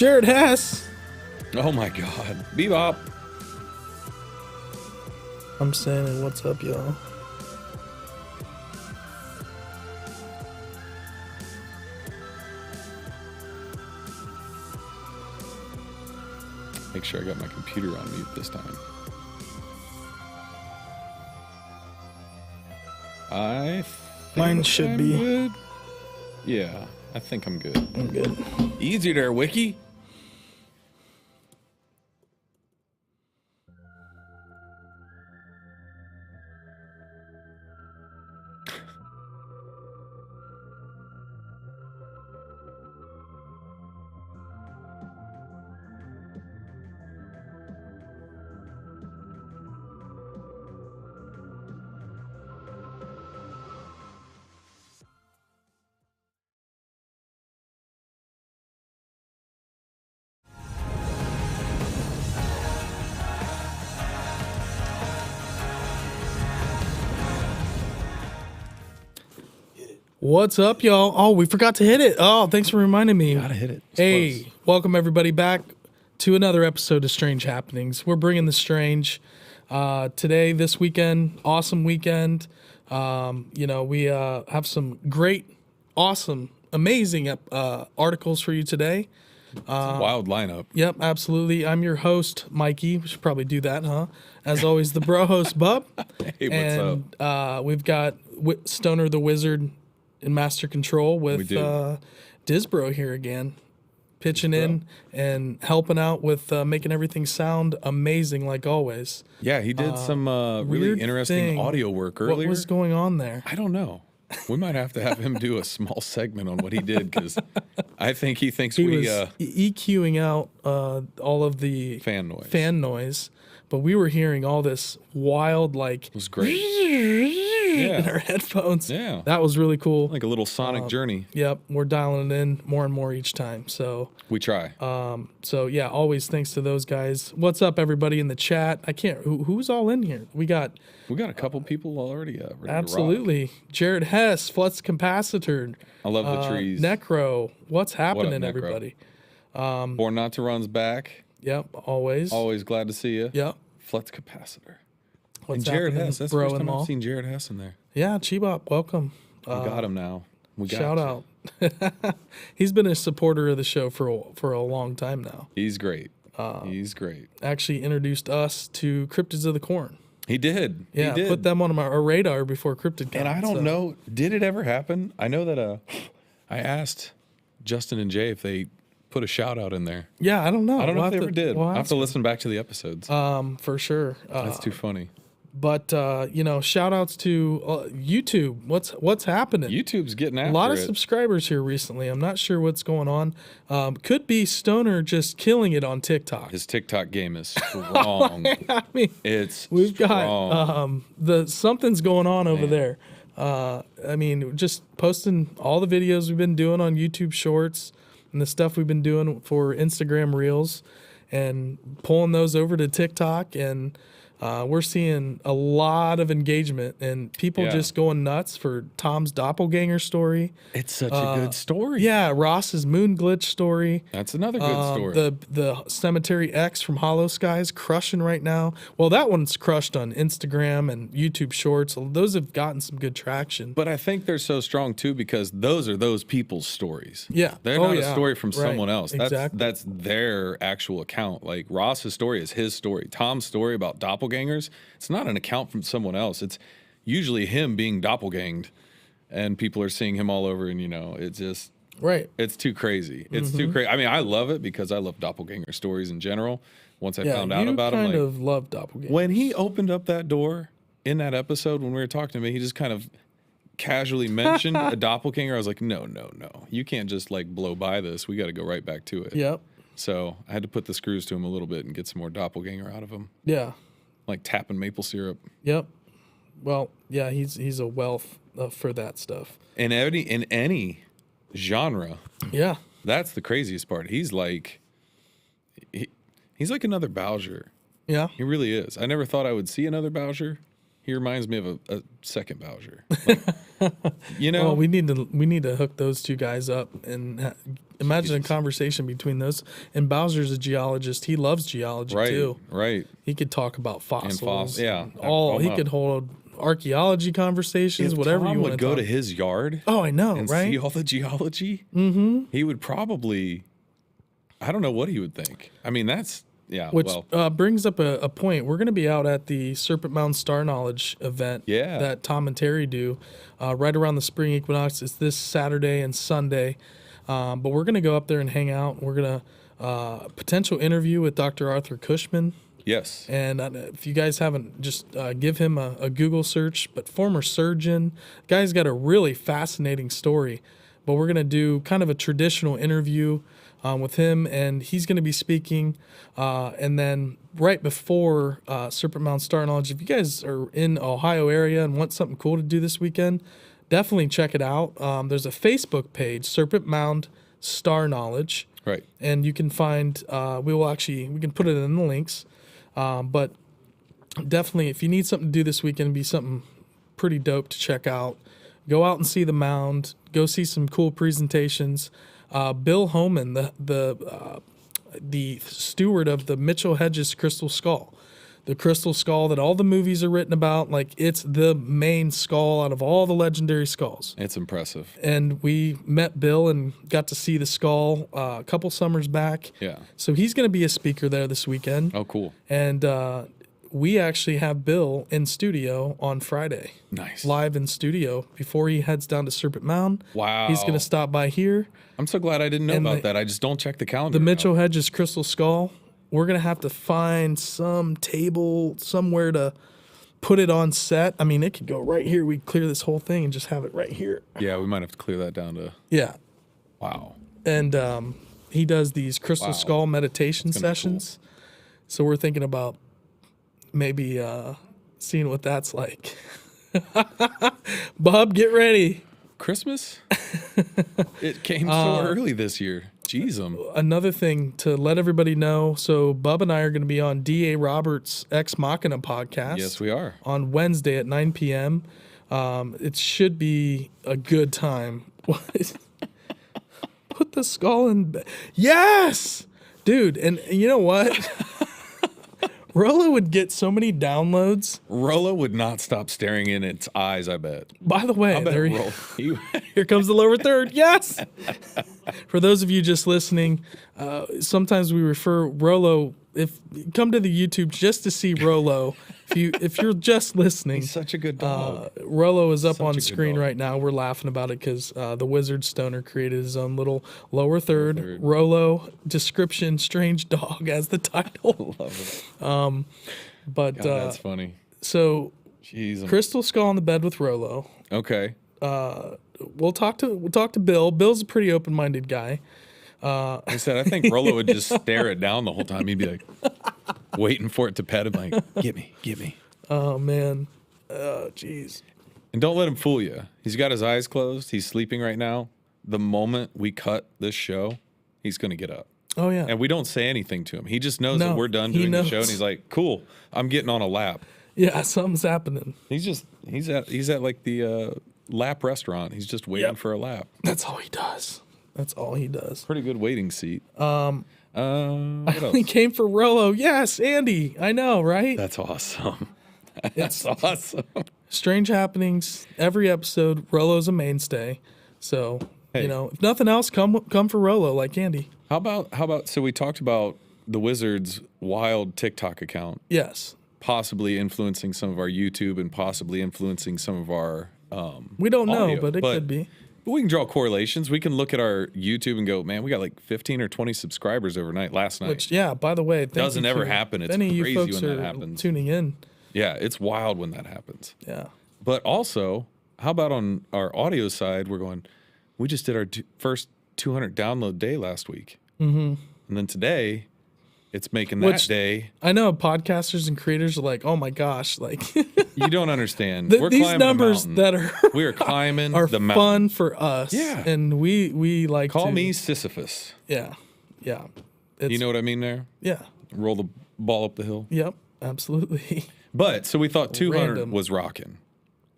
Jared Hess. Oh my God. Bebop. I'm saying, what's up, y'all? Make sure I got my computer on mute this time. Mine should be good. Yeah, I think I'm good. I'm good. Easy there, Wiki. What's up, y'all? Oh, we forgot to hit it. Oh, thanks for reminding me. Gotta hit it. It's hey, close. Welcome everybody back to another episode of Strange Happenings. We're bringing the strange today, this weekend. Awesome weekend. We have some great, awesome, amazing articles for you today. It's a wild lineup. Yep, absolutely. I'm your host, Mikey. We should probably do that, huh? As always, the bro host, Bub. Hey, what's up? We've got Stoner the Wizard in master control with Disbro here again, pitching in and helping out with making everything sound amazing like always. Yeah, he did some really interesting audio work earlier. What was going on there? I don't know. We might have to have him do a small segment on what he did, because I think he thinks he was EQing out all of the fan noise. But we were hearing all this wild, like, it was great. in our headphones. Yeah. That was really cool. Like a little sonic journey. Yep. We're dialing it in more and more each time. So we try. So yeah, always thanks to those guys. What's up, everybody in the chat? Who's all in here? We got a couple people already ready absolutely. To rock. Jared Hess, Flux Capacitor. I love the trees. Necro. What's happening, Necro? everybody? Born Not to Run's back. Yep, always. Always glad to see you. Yep. Flux Capacitor. What's and Jared happening, Hess. That's the first time I've seen Jared Hess in there. Yeah, Chibop, welcome. We got him now. Shout out. He's been a supporter of the show for a long time now. He's great. He's great. Actually introduced us to Cryptids of the Corn. He did. Yeah, he did. Put them on our radar before Cryptid. And I don't know, did it ever happen? I know that I asked Justin and Jay if they put a shout out in there. Yeah, I don't know. I don't know if they ever did. I'll have to them. listen back to the episodes. For sure. That's too funny. But shout outs to YouTube. What's happening? YouTube's getting after it. A lot of subscribers here recently. I'm not sure what's going on. Could be Stoner just killing it on TikTok. His TikTok game is strong. I mean, we've got something's going on over there. Just posting all the videos we've been doing on YouTube Shorts and the stuff we've been doing for Instagram Reels, and pulling those over to TikTok, and we're seeing a lot of engagement and people just going nuts for Tom's doppelganger story. It's such a good story. Yeah, Ross's moon glitch story. That's another good story. The Cemetery X from Hollow Skies crushing right now. Well, that one's crushed on Instagram and YouTube Shorts. Those have gotten some good traction. But I think they're so strong too because those are those people's stories. Yeah. They're not a story from someone else. Exactly. That's their actual account. Like Ross's story is his story. Tom's story about doppelgangers, it's not an account from someone else. It's usually him being doppelganged, and people are seeing him all over, and it's just it's too crazy. It's too crazy. I mean, I love it because I love doppelganger stories in general. Once I found out about him, kind of love doppelgangers. When he opened up that door in that episode when we were talking to me, he just kind of casually mentioned a doppelganger. I was like, no, you can't just like blow by this. We got to go right back to it. Yep. So I had to put the screws to him a little bit and get some more doppelganger out of him. Yeah. Like tapping maple syrup. Yep. Well, yeah, he's a wealth for that stuff. In any genre. Yeah. That's the craziest part. He's like another Bowser. Yeah. He really is. I never thought I would see another Bowser, He reminds me of a second Bowser. Like, Well, we need to hook those two guys up and imagine a conversation between those. And Bowser's a geologist. He loves geology too. Right. He could talk about fossils. Yeah. He could hold archaeology conversations, whatever Tom you want would to go to his yard. Oh, I know, and right? see all the geology. He would probably, I don't know what he would think. I mean, that's Which brings up a point. We're going to be out at the Serpent Mound Star Knowledge event that Tom and Terry do right around the spring equinox. It's this Saturday and Sunday. But we're going to go up there and hang out. We're going to potential interview with Dr. Arthur Cushman. Yes. And if you guys haven't, just give him a Google search. But former surgeon. Guy's got a really fascinating story. But we're going to do kind of a traditional interview with him, and he's going to be speaking. And then right before Serpent Mound Star Knowledge, if you guys are in Ohio area and want something cool to do this weekend, definitely check it out. There's a Facebook page, Serpent Mound Star Knowledge. Right. And you can find, we can put it in the links. But definitely, if you need something to do this weekend, it'd be something pretty dope to check out. Go out and see the mound. Go see some cool presentations. Bill Homan, the steward of the Mitchell Hedges Crystal Skull, the crystal skull that all the movies are written about. Like, it's the main skull out of all the legendary skulls. It's impressive. And we met Bill and got to see the skull a couple summers back. Yeah. So he's going to be a speaker there this weekend. Oh, cool. And we actually have Bill in studio on Friday. Nice. Live in studio before he heads down to Serpent Mound. Wow. He's going to stop by here. I'm so glad I didn't know about that. I just don't check the calendar. The Mitchell Hedges Crystal Skull. We're going to have to find some table somewhere to put it on set. I mean, it could go right here. We clear this whole thing and just have it right here. Yeah, we might have to clear that down to... Yeah. Wow. And he does these crystal skull meditation sessions. Cool. So we're thinking about maybe seeing what that's like. Bub, get ready. Christmas? It came so early this year. Jeez. Another thing to let everybody know, so Bub and I are going to be on D.A. Roberts' Ex Machina podcast. Yes, we are. On Wednesday at 9 p.m. It should be a good time. Put the skull in... Yes! Dude, and you know what? Rollo would get so many downloads. Rollo would not stop staring in its eyes, I bet. By the way, here comes the lower third. Yes! For those of you just listening, sometimes we refer Rollo... If come to the YouTube just to see Rollo, if you're just listening, he's such a good dog. Rollo is up on screen right now. We're laughing about it because the Wizard Stoner created his own little lower third. Rollo description, strange dog as the title. Love it. But God, that's funny. So, Jeez, Crystal Skull on the bed with Rollo. Okay. We'll talk to Bill. Bill's a pretty open-minded guy. I said, I think Rollo would just stare it down the whole time. He'd be like, waiting for it to pet him, like, get me. Oh, man. Jeez. And don't let him fool you. He's got his eyes closed. He's sleeping right now. The moment we cut this show, he's going to get up. Oh, yeah. And we don't say anything to him. He just knows that we're done doing the show, and he's like, cool, I'm getting on a lap. Yeah, something's happening. He's at like the lap restaurant. He's just waiting for a lap. That's all he does. That's all he does. Pretty good waiting seat. What else? He came for Rollo. Yes, Andy. I know, right? That's awesome. That's awesome. Strange happenings every episode. Rollo's a mainstay. So, if nothing else, come for Rollo like Andy. How about so we talked about the Wizards' wild TikTok account. Yes. Possibly influencing some of our YouTube and possibly influencing some of our we don't audio, know, but it could be. But we can draw correlations. We can look at our YouTube and go, man, we got like 15 or 20 subscribers overnight last night. Which, yeah, by the way, doesn't ever happen. It's crazy when that happens. Tuning in. Yeah, it's wild when that happens. Yeah. But also, how about on our audio side, we just did our first 200 download day last week. Mm-hmm. And then today, it's making that day. I know podcasters and creators are like, oh my gosh, like you don't understand. We're these numbers that we are climbing the mountain. Fun for us. Yeah. And we like call me Sisyphus. Yeah. Yeah. You know what I mean there? Yeah. Roll the ball up the hill. Yep. Absolutely. But so we thought 200 Random. was rocking.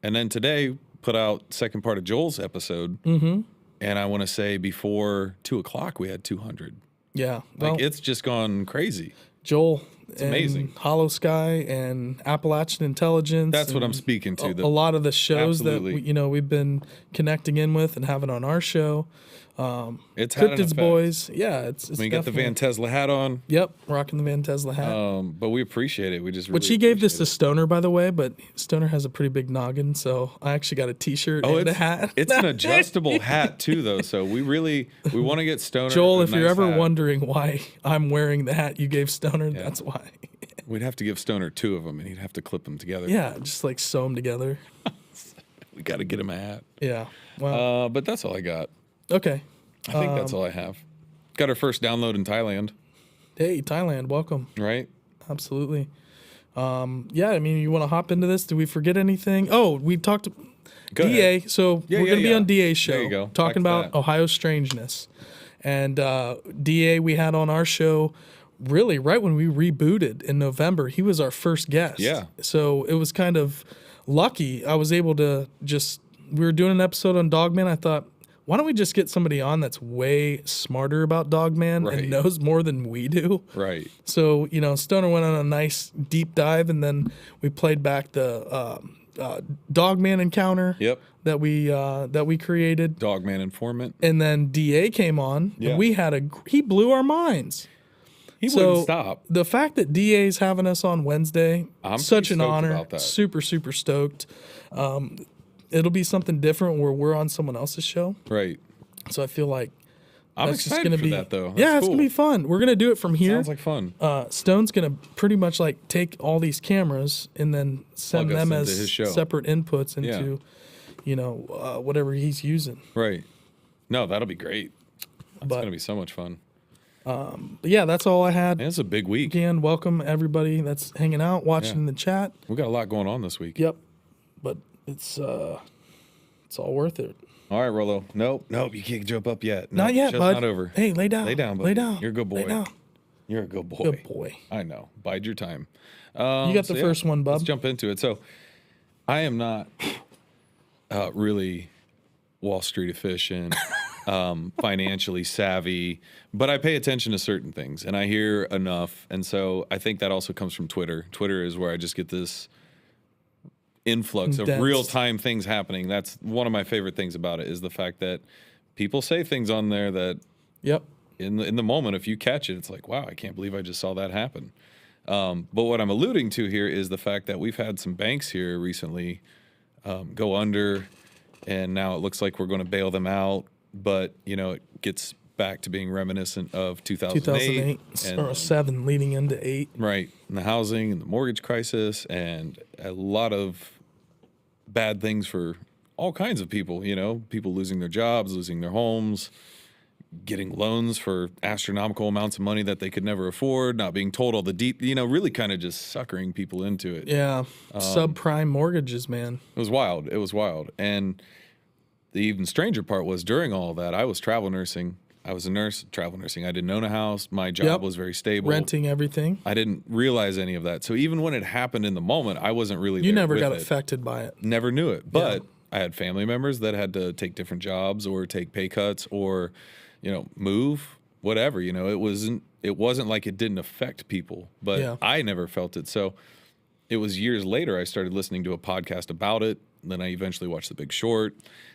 And then today put out second part of Joel's episode. And I want to say before 2:00 we had 200. Yeah. Like Well, it's just gone crazy. Joel. It's amazing. Hollow Sky and Appalachian Intelligence. That's what and I'm speaking to. A lot of the shows Absolutely. that we've been connecting in with and having on our show. It's had an Cryptids effect. Boys. Yeah, it's We get the definitely- Van Tesla hat on. Yep, rocking the Van Tesla hat. But we appreciate it. We just Which really he gave this appreciate to Stoner, by the way, but Stoner has a pretty big noggin, so I actually got a T-shirt and a hat. It's an adjustable hat too, though. So we want to get Stoner. Joel, a if you're nice ever hat. wandering why I'm wearing the hat you gave Stoner, that's why. We'd have to give Stoner 2 of them, and he'd have to clip them together. Yeah, just like sew them together. We got to get him a hat. Yeah. Well, But that's all I got. okay. I think that's all I have. Got our first download in Thailand, Hey, Thailand, welcome. right? Absolutely. Yeah, I mean, you want to hop into this? Did we forget anything? Oh, we talked Go DA. ahead. So Yeah, we're yeah, going to be yeah. on DA's show. There you go. Talking Back to about that. Ohio Strangeness. And DA, we had on our show really right when we rebooted in November. He was our first guest. Yeah. So it was kind of lucky. I was able to we were doing an episode on Dogman. I thought, why don't we just get somebody on that's way smarter about Dogman Right. and knows more than we do? Right. So, Stoner went on a nice deep dive, and then we played back the Dogman encounter Yep. that we created. Dogman informant. And then DA came on, Yeah. and he blew our minds. He So wouldn't stop. the fact that DA's having us on Wednesday, I'm such pretty an stoked honor. about that. Super, super stoked. It'll be something different where we're on someone else's show. Right. So I feel like I'm that's just excited gonna for be that, though. That's yeah, it's cool. gonna be fun. We're gonna do it from here. Sounds like fun. Stone's gonna pretty much like take all these cameras and then send Plug us them into his as show. separate inputs into, whatever he's using. Right. No, that'll be great. That's But- going to be so much fun. But yeah, that's all I had. And it's a big week. Again, welcome everybody that's hanging out, watching Yeah. in the chat. We got a lot going on this week. Yep, but it's all worth it. All right, Rollo. Nope, you can't jump up yet. Not Nope, yet, show's bud. not over. Hey, lay down. Lay down, buddy. Lay down. You're a good boy. Lay down. You're a good boy. Good boy. I know. Bide your time. You got the first one, bub. Let's jump into it. So, I am not really Wall Street efficient, financially savvy, but I pay attention to certain things and I hear enough. And so I think that also comes from Twitter. Twitter is where I just get this influx of Condensed. real-time things happening. That's one of my favorite things about it, is the fact that people say things on there that Yep. in the moment, if you catch it, it's like, wow, I can't believe I just saw that happen. But what I'm alluding to here is the fact that we've had some banks here recently go under, and now it looks like we're going to bail them out. But, it gets back to being reminiscent of 2008. 2008 or 7 leading into 8. Right. And the housing and the mortgage crisis and a lot of bad things for all kinds of people, people losing their jobs, losing their homes, getting loans for astronomical amounts of money that they could never afford, not being told all the really kind of just suckering people into it. Yeah. Subprime mortgages, man. It was wild. It was wild. And the even stranger part was during all of that, I was travel nursing. I was a nurse, travel nursing. I didn't own a house. My job Yep. was very stable. Renting everything. I didn't realize any of that. So even when it happened in the moment, I wasn't really You there never with got it. affected by it. Never knew it. But I had family members that had to take different jobs or take pay cuts or, move, whatever. It wasn't like it didn't affect people, but Yeah. I never felt it. So it was years later I started listening to a podcast about it. Then I eventually watched The Big Short,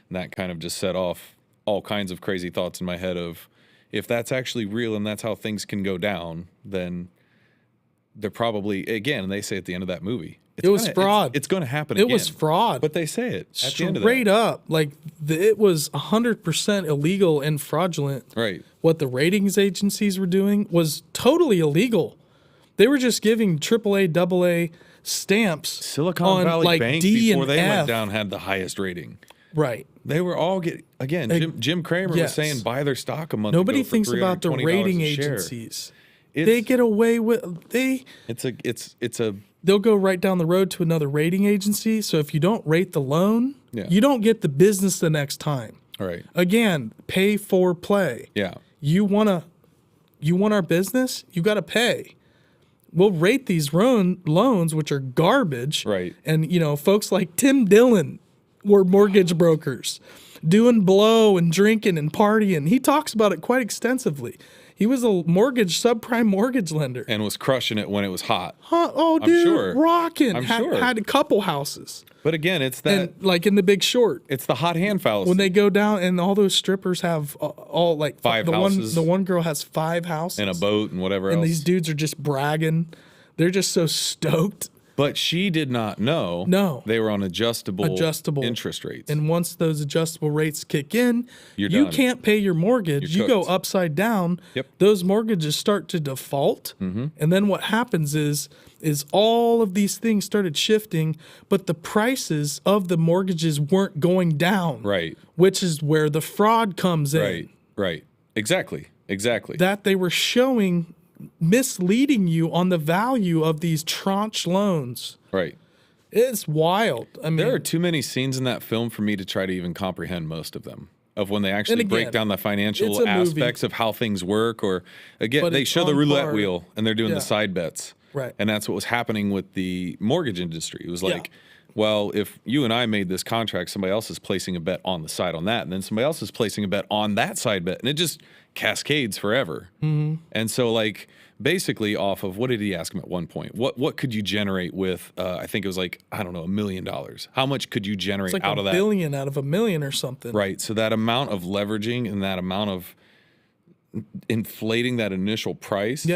and that kind of just set off all kinds of crazy thoughts in my head of, if that's actually real and that's how things can go down, then they're probably, again, they say at the end of that movie, It was fraud. It's going to happen It again. was fraud. But they say it at the end of Straight that. up. Like, it was 100% illegal and fraudulent. Right. What the ratings agencies were doing was totally illegal. They were just giving AAA, AA stamps Silicon on Valley like Bank, D before and they F. went down, had the highest rating. Right. They were all Jim Cramer was Yes. saying buy their stock a month Nobody ago for thinks about the $320 rating a share. agencies. It's- They get away with It's a they'll go right down the road to another rating agency. So if you don't rate the loan, Yeah. you don't get the business the next time. all right. Again, pay for play. Yeah. You want our business, you got to pay. we'll rate these loans, which are garbage. Right. And, folks like Tim Dillon were mortgage brokers doing blow and drinking and partying. He talks about it quite extensively. He was a subprime mortgage lender. And was crushing it when it was hot. Oh, I'm dude, sure. rocking. I'm sure. Had a couple houses. But again, it's that. And like in The Big Short. It's the hot hand fallacy. When they go down and all those strippers have all like five houses. The one girl has 5 houses. And a boat and whatever and else. And these dudes are just bragging. They're just so stoked. But she did not know. No. They were on adjustable interest rates. And once those adjustable rates kick in, you done. can't pay your mortgage. You're you go cooked. upside down. Yep. Those mortgages start to default. Mm-hmm. And then what happens is all of these things started shifting, but the prices of the mortgages weren't going down. Right. Which is where the fraud comes in. Right. Exactly. That they were misleading you on the value of these tranche loans. Right. It's wild. I mean, there are too many scenes in that film for me to try to even comprehend most of them. Of when they actually break down the financial aspects of how things work, or again, they show the roulette wheel and they're doing the side bets. Right. And that's what was happening with the mortgage industry. It was like, well, if you and I made this contract, somebody else is placing a bet on the side on that, and then somebody else is placing a bet on that side bet, and it just cascades forever. Mm-hmm. And so, like, basically off of, what did he ask him at one point? What could you generate with, I think it was like, I don't know, $1 million. How much could you generate out of that? $1 billion out of $1 million or something. Right. So that amount of leveraging and that amount of inflating that initial price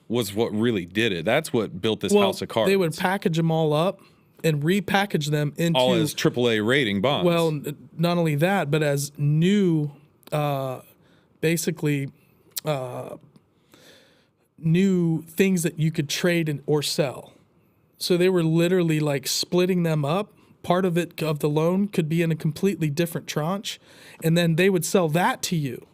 was what really did it. That's what built this house of cards. They would package them all up and repackage them into all as AAA rating bonds. Well, not only that, but as new, basically, new things that you could trade or sell. So they were literally like splitting them up. Part of the loan could be in a completely different tranche, and then they would sell that to you.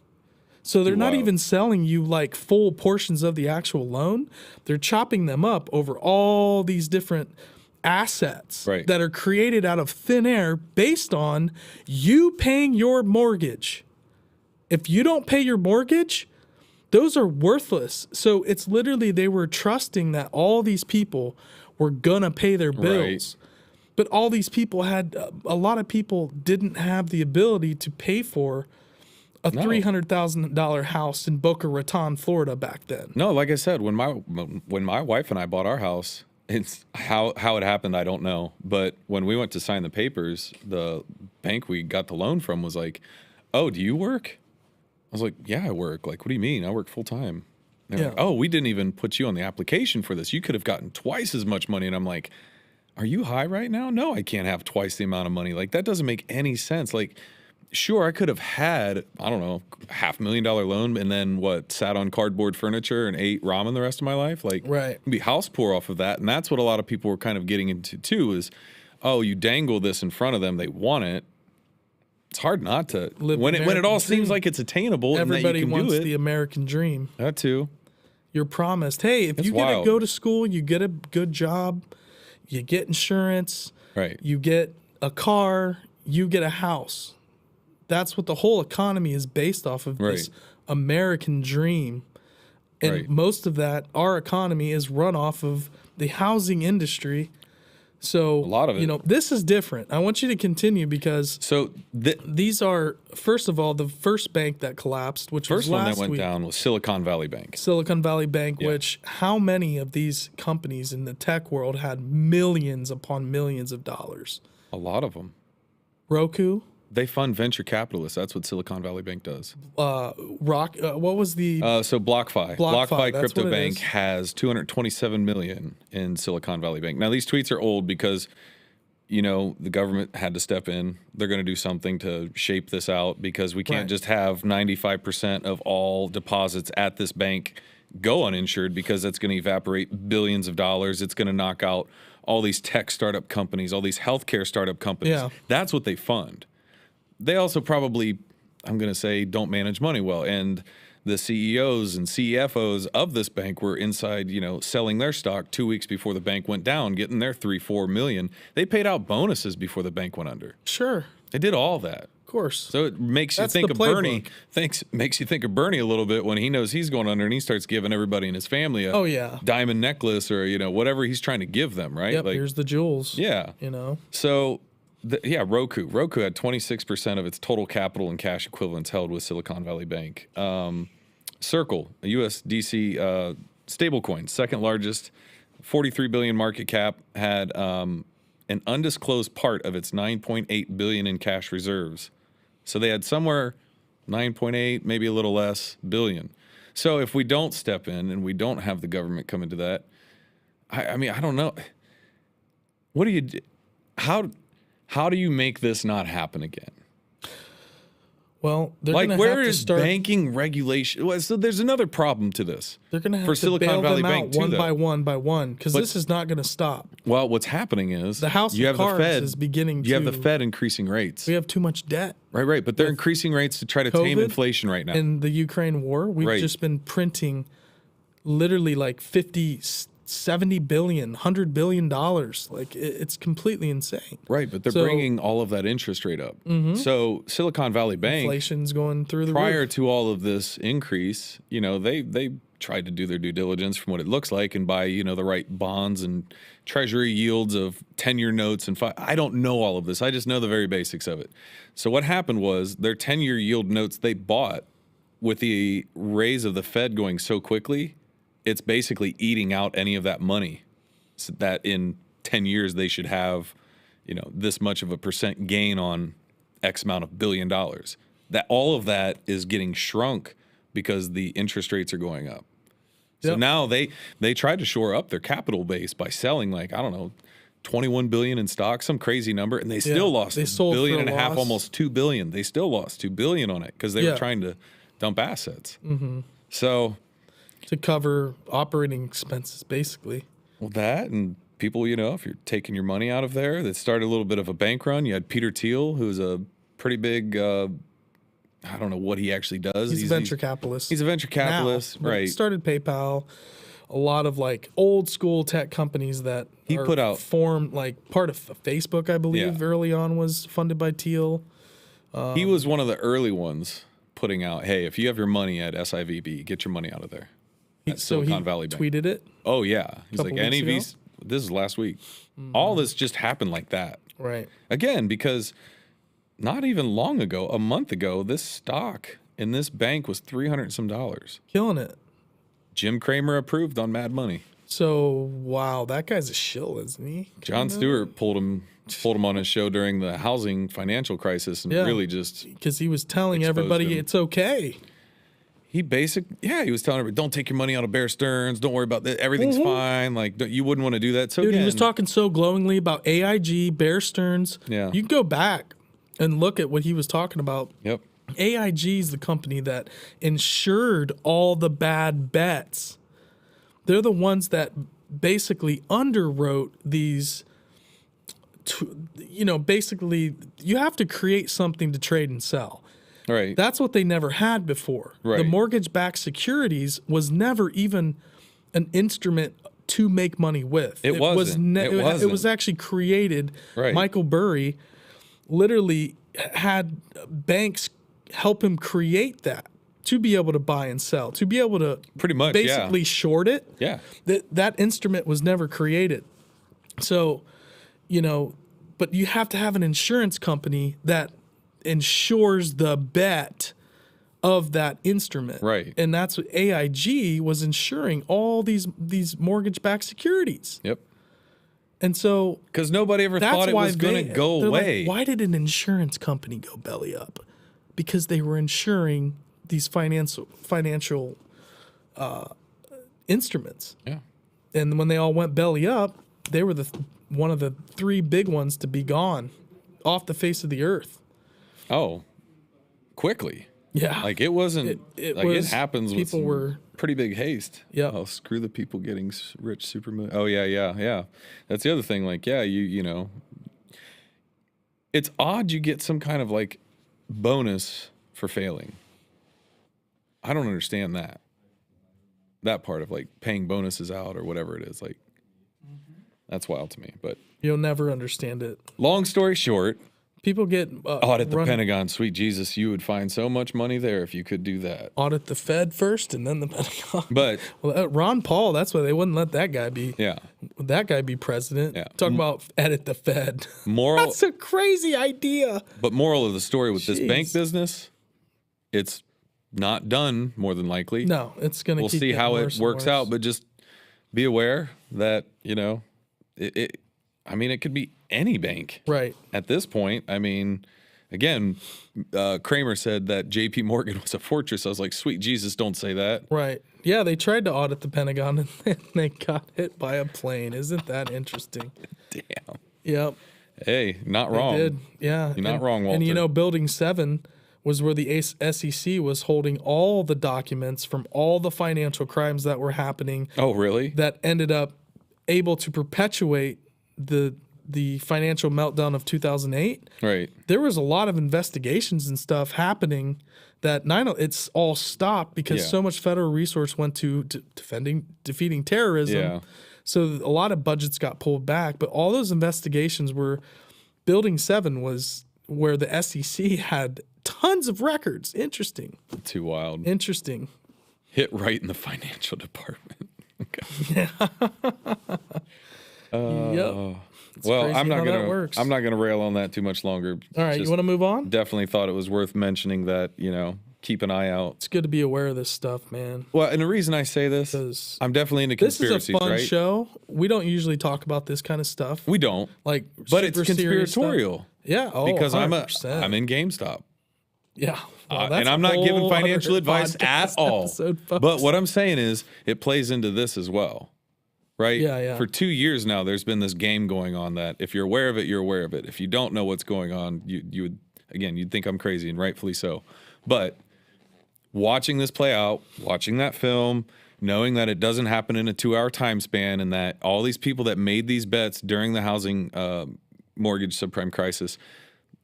So they're not even selling you like full portions of the actual loan. They're chopping them up over all these different assets that are created out of thin air based on you paying your mortgage. If you don't pay your mortgage, those are worthless. So it's literally they were trusting that all these people were gonna pay their bills. But all these people a lot of people didn't have the ability to pay for a $300,000 house in Boca Raton, Florida back then. No, like I said, when my wife and I bought our house, it's how it happened, I don't know. But when we went to sign the papers, the bank we got the loan from was like, "Oh, do you work?" I was like, "Yeah, I work." Like, "What do you mean? I work full time." They're like, "Oh, we didn't even put you on the application for this. You could have gotten twice as much money." And I'm like, "Are you high right now?" "No, I can't have twice the amount of money." Like, that doesn't make any sense. Like, sure, I could have had, I don't know, $500,000 loan and then sat on cardboard furniture and ate ramen the rest of my life. Like, be house poor off of that. And that's what a lot of people were kind of getting into too is, oh, you dangle this in front of them, they want it. It's hard not to. When it all seems like it's attainable and that you can do it. Everybody wants the American dream. That too. You're promised, hey, if you get to go to school, you get a good job, you get insurance, you get a car, you get a house. That's what the whole economy is based off of, this American dream. And most of that, our economy is run off of the housing industry. So, a lot of it. This is different. I want you to continue because these are, first of all, the first bank that collapsed, which was last week. First one that went down was Silicon Valley Bank. Silicon Valley Bank, which how many of these companies in the tech world had millions upon millions of dollars? A lot of them. Roku? They fund venture capitalists. That's what Silicon Valley Bank does. What was the... So BlockFi. BlockFi Crypto Bank is. has $227 million in Silicon Valley Bank. Now, these tweets are old because, the government had to step in. They're going to do something to shape this out because we can't just have 95% of all deposits at this bank go uninsured because that's going to evaporate billions of dollars. It's going to knock out all these tech startup companies, all these healthcare startup companies. Yeah. That's what they fund. They also probably, I'm going to say, don't manage money well. And the CEOs and CFOs of this bank were inside, selling their stock 2 weeks before the bank went down, getting their $3-4 million. They paid out bonuses before the bank went under. Sure. They did all that. Of course. So it makes you That's think the of Bernie. playbook. Makes you think of Bernie a little bit when he knows he's going under and he starts giving everybody in his family a Oh, yeah. diamond necklace or whatever he's trying to give them, right? Yep, here's the jewels. Yeah. So Roku had 26% of its total capital and cash equivalents held with Silicon Valley Bank. Circle, a USDC stablecoin, second largest, 43 billion market cap, had an undisclosed part of its 9.8 billion in cash reserves. So they had somewhere 9.8, maybe a little less billion. So if we don't step in and we don't have the government come into that, I mean, I don't know. What do you do? How do you make this not happen again? Well, they're Like, going to where have to is start. banking regulation? Well, so there's another problem to this. They're going to have for to Silicon bail Valley them Bank out too, one though. by one, because this is not going to stop. Well, what's happening is The house you of have the cards Fed is beginning You have the to- Fed increasing rates. We have too much debt. Right. But they're increasing rates to try to tame COVID inflation right now. In the Ukraine war, we've Right. just been printing literally like 50, 70 billion, 100 billion dollars. Like it's completely insane. Right, but they're So- bringing all of that interest rate up. So Silicon Valley Bank, Inflation's going through the prior roof. to all of this increase, they tried to do their due diligence from what it looks like and buy, the right bonds and treasury yields of 10-year notes and I don't know all of this. I just know the very basics of it. So what happened was their 10-year yield notes they bought with the raise of the Fed going so quickly, it's basically eating out any of that money so that in 10 years they should have, this much of a percent gain on X amount of $1 billion. That all of that is getting shrunk because the interest rates are going up. So Yep. now they tried to shore up their capital base by selling 21 billion in stock, some crazy number, and they still lost they $1.5 sold billion, for a loss. almost $2 billion. They still lost $2 billion on it because they were Yeah. trying to dump assets. So to cover operating expenses, basically. well, that and people, if you're taking your money out of there, that started a little bit of a bank run. You had Peter Thiel, who's a pretty big, I don't know what he actually does. He's a venture capitalist. He's a venture capitalist, now, but right? Started PayPal. A lot of like old school tech companies that He are put out- formed like part of Facebook, I believe, Yeah. early on was funded by Thiel. He was one of the early ones putting out, hey, if you have your money at SIVB, get your money out of there. At So he Silicon Valley Bank. tweeted it. Oh, yeah. He's like, Couple any of weeks these, this is last week. All this just happened like that. Right. Again, because not even long ago, a month ago, this stock in this bank was $300 and some dollars. Killing it. Jim Cramer approved on Mad Money. So wow, that guy's a shill, isn't he? John Stewart pulled him on his show during the housing financial crisis and Yeah. really just Because he was telling Exposed everybody him. it's okay. he was telling everybody, don't take your money out of Bear Stearns, don't worry about that, everything's fine. Like you wouldn't want to do that. So Dude, again, he was talking so glowingly about AIG, Bear Stearns. Yeah. You can go back and look at what he was talking about. Yep. AIG is the company that insured all the bad bets. They're the ones that basically underwrote these. Basically, you have to create something to trade and sell. Right. That's what they never had before. The Right. mortgage-backed securities was never even an instrument to make money with. It wasn't. It It was wasn't. actually created. Right. Michael Burry literally had banks help him create that to be able to buy and sell, to be able to Pretty much, basically short it. Yeah. That instrument was never created. So, but you have to have an insurance company that insures the bet of that instrument. Right. And that's what AIG was insuring all these mortgage-backed securities. Yep. And so Because nobody ever that's thought it why was going to go they're like, away. why did an insurance company go belly up? Because they were insuring these financial instruments. Yeah. And when they all went belly up, they were one of the three big ones to be gone off the face of the earth. Oh, quickly. Yeah. Like it wasn't. It it was- happens with people some were- pretty big haste. Yeah. Oh, screw the people getting rich super. Oh yeah. That's the other thing. Like you. It's odd you get some kind of like bonus for failing. I don't understand that. That part of like paying bonuses out or whatever it is. Like that's wild to me. But You'll never understand it. long story short, People get Audit the Pentagon. Sweet Jesus, you would find so much money there if you could do that. Audit the Fed first and then the Pentagon. But well, Ron Paul, that's why they wouldn't let that guy be. Yeah. That guy be president. Yeah. Talk about edit the Fed. Moral. That's a crazy idea. But moral of the story with this Jeez. bank business, it's not done more than likely. No, it's going to We'll keep see how worse it and works worse. out, but just be aware that, it could be any bank. Right. At this point, I mean, again, Kramer said that JP Morgan was a fortress. I was like, sweet Jesus, don't say that. Right. Yeah, they tried to audit the Pentagon and then they got hit by a plane. Isn't that interesting? Damn. Yep. Hey, not They wrong. did. Yeah. You're not wrong, Walter. And Building 7 was where the SEC was holding all the documents from all the financial crimes that were happening Oh, really? that ended up able to perpetuate the financial meltdown of 2008. Right. There was a lot of investigations and stuff happening that it's all stopped because Yeah. so much federal resource went to defeating terrorism. Yeah. So a lot of budgets got pulled back, but all those investigations were Building 7 was where the SEC had tons of records. Interesting. Too wild. Interesting. Hit right in the financial department. Okay. Yep. It's Well, crazy I'm not how that gonna works. I'm not gonna rail on that too much longer. All right, you Just want to move on? Definitely thought it was worth mentioning that, keep an eye out. It's good to be aware of this stuff, man. Well, and the reason I say this, 'Cause I'm definitely into This is conspiracies, a fun right? show. We don't usually talk about this kind of stuff. We don't, Like, but it's super serious stuff. conspiratorial Yeah, because I'm 100%. in GameStop. Yeah, well, that's and I'm a not giving whole financial other advice at podcast all. episode, folks. But what I'm saying is, it plays into this as well, right? Yeah, yeah. For 2 years now, there's been this game going on that if you're aware of it, you're aware of it. If you don't know what's going on, you would, again, you'd think I'm crazy, and rightfully so. But watching this play out, watching that film, knowing that it doesn't happen in a 2-hour time span, and that all these people that made these bets during the housing mortgage subprime crisis,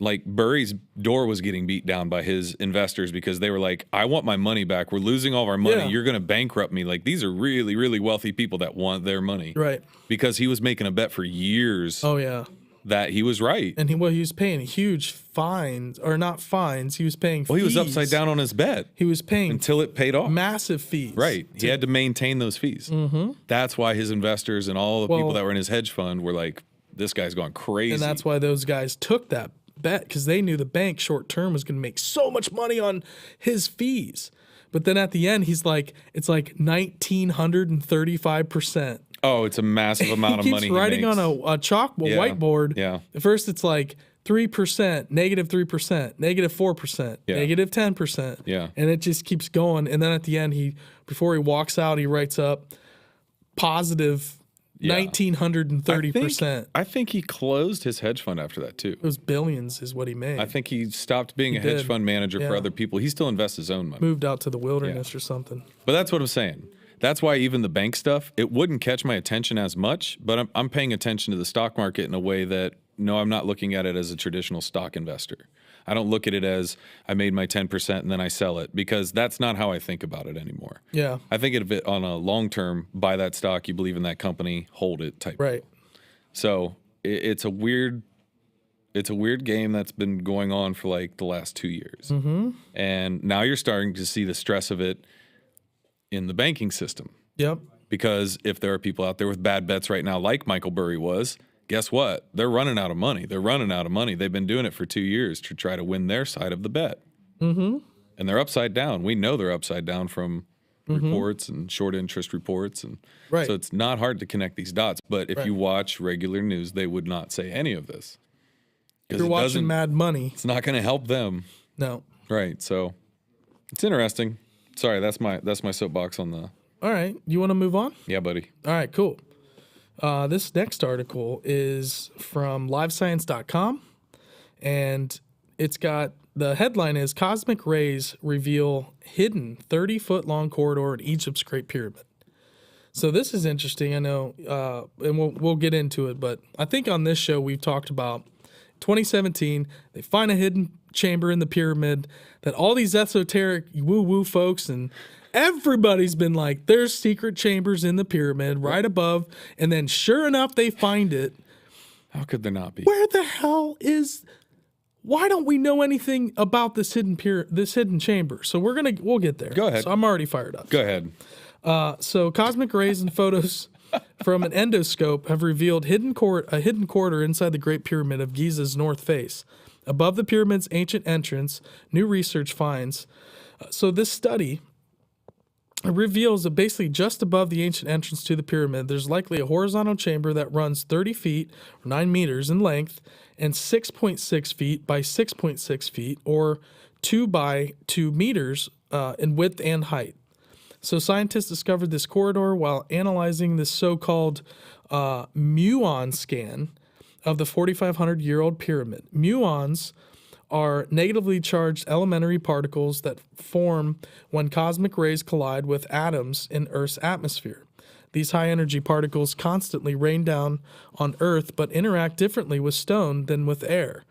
like Burry's door was getting beat down by his investors because they were like, I want my money back. We're losing all of our money. Yeah. You're going to bankrupt me. Like, these are really, really wealthy people that want their money. Right. Because he was making a bet for years Oh yeah, that he was right. and he was paying huge fines, or not fines. He was paying. Well, he was fees. upside down on his bet He was paying until it paid off. massive fees. Right. He had to maintain those fees. Mm-hmm. That's why his investors and all the people Well- that were in his hedge fund were like, this guy's going crazy. And that's why those guys took that bet, because they knew the bank short term was going to make so much money on his fees. But then at the end, he's like, it's like 1,935%. Oh, it's a massive amount of He money. keeps writing makes. on a chalkboard, Yeah, whiteboard. yeah. At first, it's like 3%, -3%, -4%, Yeah. -10%. Yeah. And it just keeps going. And then at the end, before he walks out, he writes up positive Yeah. 1,930%. I think he closed his hedge fund after that too. It was billions, is what he made. I think he stopped being a hedge did. fund manager for Yeah. other people. He still invests his own money. Moved out to the wilderness or something. But that's what I'm saying. That's why even the bank stuff, it wouldn't catch my attention as much, but I'm paying attention to the stock market in a way that, no, I'm not looking at it as a traditional stock investor. I don't look at it as I made my 10% and then I sell it, because that's not how I think about it anymore. Yeah. I think of it on a long term, buy that stock, you believe in that company, hold it type. Right. So it's a weird game that's been going on for like the last 2 years. Mm-hmm. And now you're starting to see the stress of it in the banking system. Yep. Because if there are people out there with bad bets right now, like Michael Burry was, guess what? They're running out of money. They've been doing it for 2 years to try to win their side of the bet. Mm-hmm. And they're upside down. We know they're upside down from reports and short interest reports. And Right. so it's not hard to connect these dots. But if Right. you watch regular news, they would not say any of this. If 'Cause you're it watching doesn't- Mad Money, It's not going to help them. no. Right. So it's interesting. Sorry, that's my soapbox on the. All right. You want to move on? Yeah, buddy. All right, cool. This next article is from livescience.com, and it's got, the headline is Cosmic Rays Reveal Hidden 30-Foot Long Corridor in Egypt's Great Pyramid. So this is interesting, I know, and we'll get into it, but I think on this show we've talked about 2017, they find a hidden chamber in the pyramid that all these esoteric woo-woo folks and everybody's been like, there's secret chambers in the pyramid right above, and then sure enough, they find it. How could there not be? Where the hell is why don't we know anything about this hidden chamber? So we'll get there. Go ahead. So I'm already fired up. Go ahead. So cosmic rays and photos from an endoscope have revealed a hidden corridor inside the Great Pyramid of Giza's north face. Above the pyramid's ancient entrance, new research finds. So this study reveals that basically just above the ancient entrance to the pyramid, there's likely a horizontal chamber that runs 30 feet, or 9 meters in length, and 6.6 feet by 6.6 feet, or 2 by 2 meters in width and height. So scientists discovered this corridor while analyzing this so-called muon scan of the 4,500-year-old pyramid. Muons are negatively charged elementary particles that form when cosmic rays collide with atoms in Earth's atmosphere. These high-energy particles constantly rain down on Earth but interact differently with stone than with air.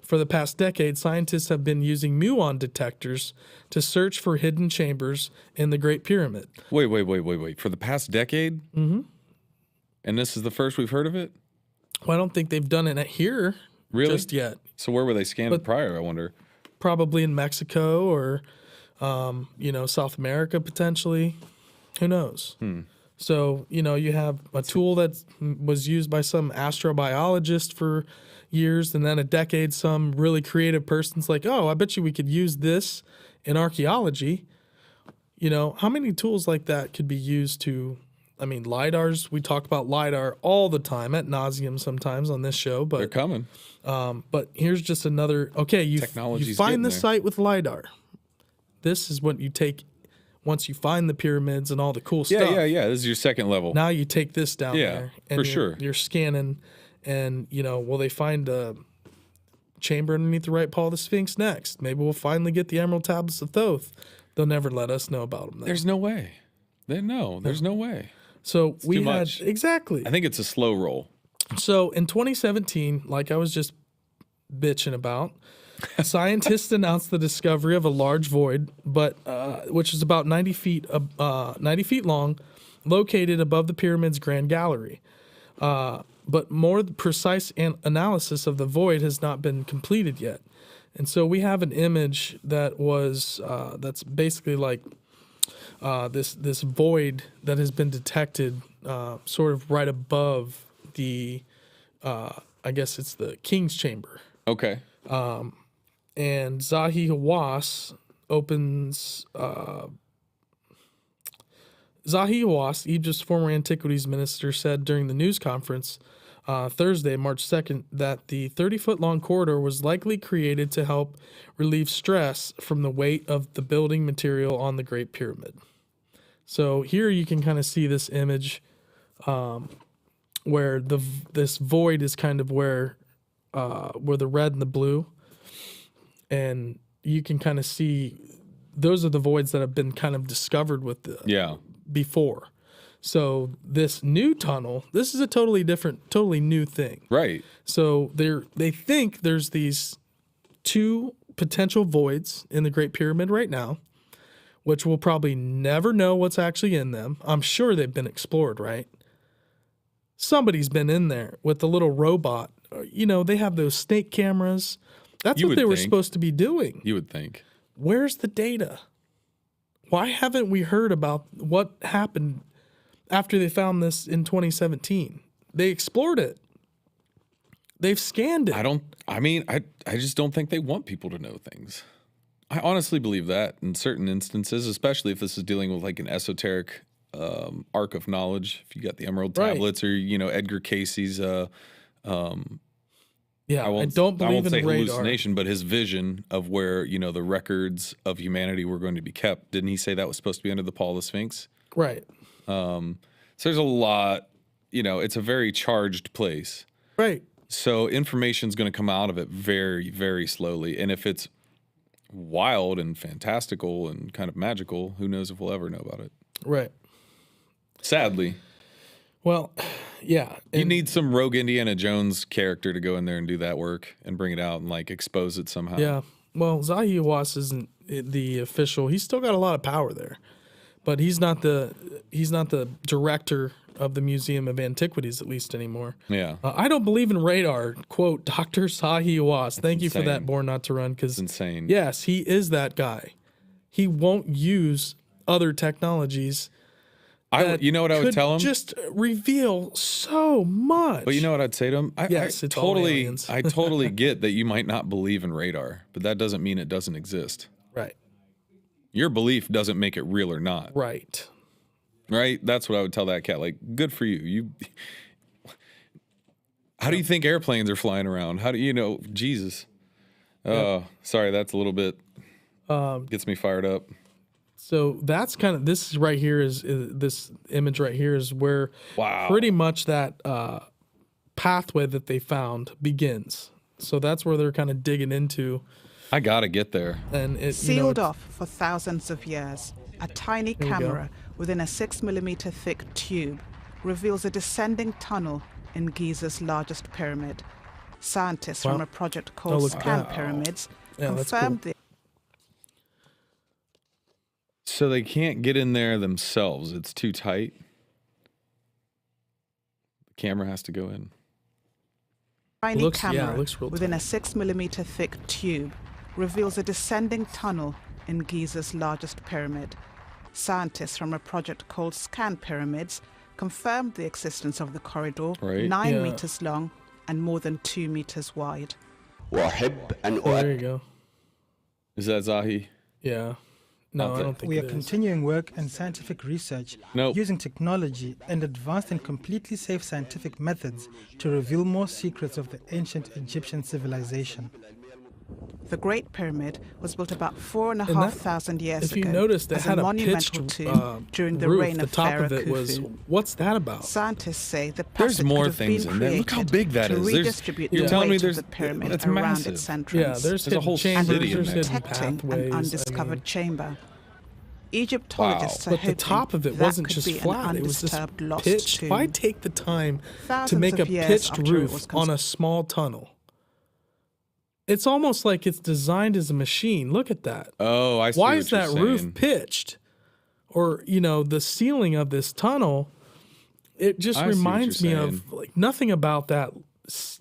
For the past decade, scientists have been using muon detectors to search for hidden chambers in the Great Pyramid. Wait. For the past decade? Mm-hmm. And this is the first we've heard of it? Well, I don't think they've done it here just yet. So where were they scanned prior, I wonder? Probably in Mexico or, South America potentially. Who knows? So, you have a tool that was used by some astrobiologist for years, and then a decade, some really creative person's like, oh, I bet you we could use this in archaeology. How many tools like that could be used to, LiDARs, we talk about LiDAR all the time at nauseum sometimes on this show, but they're coming. But here's just another, you find the site with LiDAR. This is what you take once you find the pyramids and all the cool stuff. Yeah. This is your second level. Now you take this down there. And for sure. You're scanning, and, will they find a chamber underneath the right paw of the Sphinx next? Maybe we'll finally get the Emerald Tablets of Thoth. They'll never let us know about them. There's no way. There's no way. So it's too much. Exactly. I think it's a slow roll. So in 2017, like I was just bitching about, scientists announced the discovery of a large void, which is about 90 feet long, located above the pyramid's Grand Gallery. But more precise analysis of the void has not been completed yet. And so we have an image that was that's basically like this void that has been detected sort of right above the, I guess it's the King's Chamber. Okay. And Zahi Hawass Zahi Hawass, Egypt's former antiquities minister, said during the news conference Thursday, March 2nd, that the 30-foot-long corridor was likely created to help relieve stress from the weight of the building material on the Great Pyramid. So here you can kind of see this image where this void is kind of where the red and the blue, and you can kind of see those are the voids that have been kind of discovered with before. So this new tunnel, this is a totally different, totally new thing. Right. So they think there's these two potential voids in the Great Pyramid right now, which we'll probably never know what's actually in them. I'm sure they've been explored, right? Somebody's been in there with the little robot. They have those snake cameras. That's what they were supposed to be doing. You would think. Where's the data? Why haven't we heard about what happened after they found this in 2017? They explored it. They've scanned it. I just don't think they want people to know things. I honestly believe that in certain instances, especially if this is dealing with like an esoteric arc of knowledge. If you got the Emerald Tablets or, Edgar Casey's I don't believe in hallucination, but his vision of where, the records of humanity were going to be kept. Didn't he say that was supposed to be under the paw of the Sphinx? Right. So there's a lot, it's a very charged place. Right. So information's going to come out of it very, very slowly. And if it's wild and fantastical and kind of magical, who knows if we'll ever know about it. Right. Sadly. Well, yeah. You need some rogue Indiana Jones character to go in there and do that work and bring it out and expose it somehow. Yeah. Well, Zahi Hawass isn't the official. He's still got a lot of power there, but he's not the director of the Museum of Antiquities, at least anymore. Yeah. I don't believe in radar. Quote, Dr. Sahi Was. Thank you for that, insane. Born Not to Run. Because insane. yes, he is that guy. He won't use other technologies. You know what I would tell him? Just reveal so much. But you know what I'd say to him? Yes, it's all aliens. I totally get that you might not believe in radar, but that doesn't mean it doesn't exist. Right. Your belief doesn't make it real or not. Right. Right? That's what I would tell that cat. Like, good for you. How do you think airplanes are flying around? How do you know? Jesus. Sorry, that's a little bit gets me fired up. So that's kind of this right here is this image right here is where pretty much that pathway that they found begins. So that's where they're kind of digging into. I gotta get there. And it sealed off for thousands of years. A tiny camera within a 6mm thick tube reveals a descending tunnel in Giza's largest pyramid. Scientists from a project called Scan Pyramids confirmed the. So they can't get in there themselves. It's too tight. The camera has to go in. Tiny camera within a 6mm thick tube reveals a descending tunnel in Giza's largest pyramid. Scientists from a project called Scan Pyramids confirmed the existence of the corridor, 9 meters long and more than 2 meters wide. There you go. Is that Zahi? Yeah. No, I don't think we are continuing work and scientific research using technology and advanced and completely safe scientific methods to reveal more secrets of the ancient Egyptian civilization. The Great Pyramid was built about 4,500 years ago. If you notice, they had a pitched during the roof. reign The of top Pharaoh of it was, Khufu. What's that about? Scientists say the passage There's more could have things been in there. Look how created big that to is. redistribute You're the telling me weight there's of the pyramid that's around massive. its entrance. Yeah, there's a whole hidden city chambers, in there's there. hidden protecting pathways. an undiscovered chamber. Egyptologists are But the hoping top of it that wasn't could just be an flat. It was just undisturbed lost pitched. tomb. Why take the time to Thousands make a of years pitched after it roof was on a small tunnel? It's almost like it's designed as a machine. Look at that. Oh, I see. Why what is you're that saying. roof pitched? Or, the ceiling of this tunnel, it just I see what reminds me you're of, like, nothing about that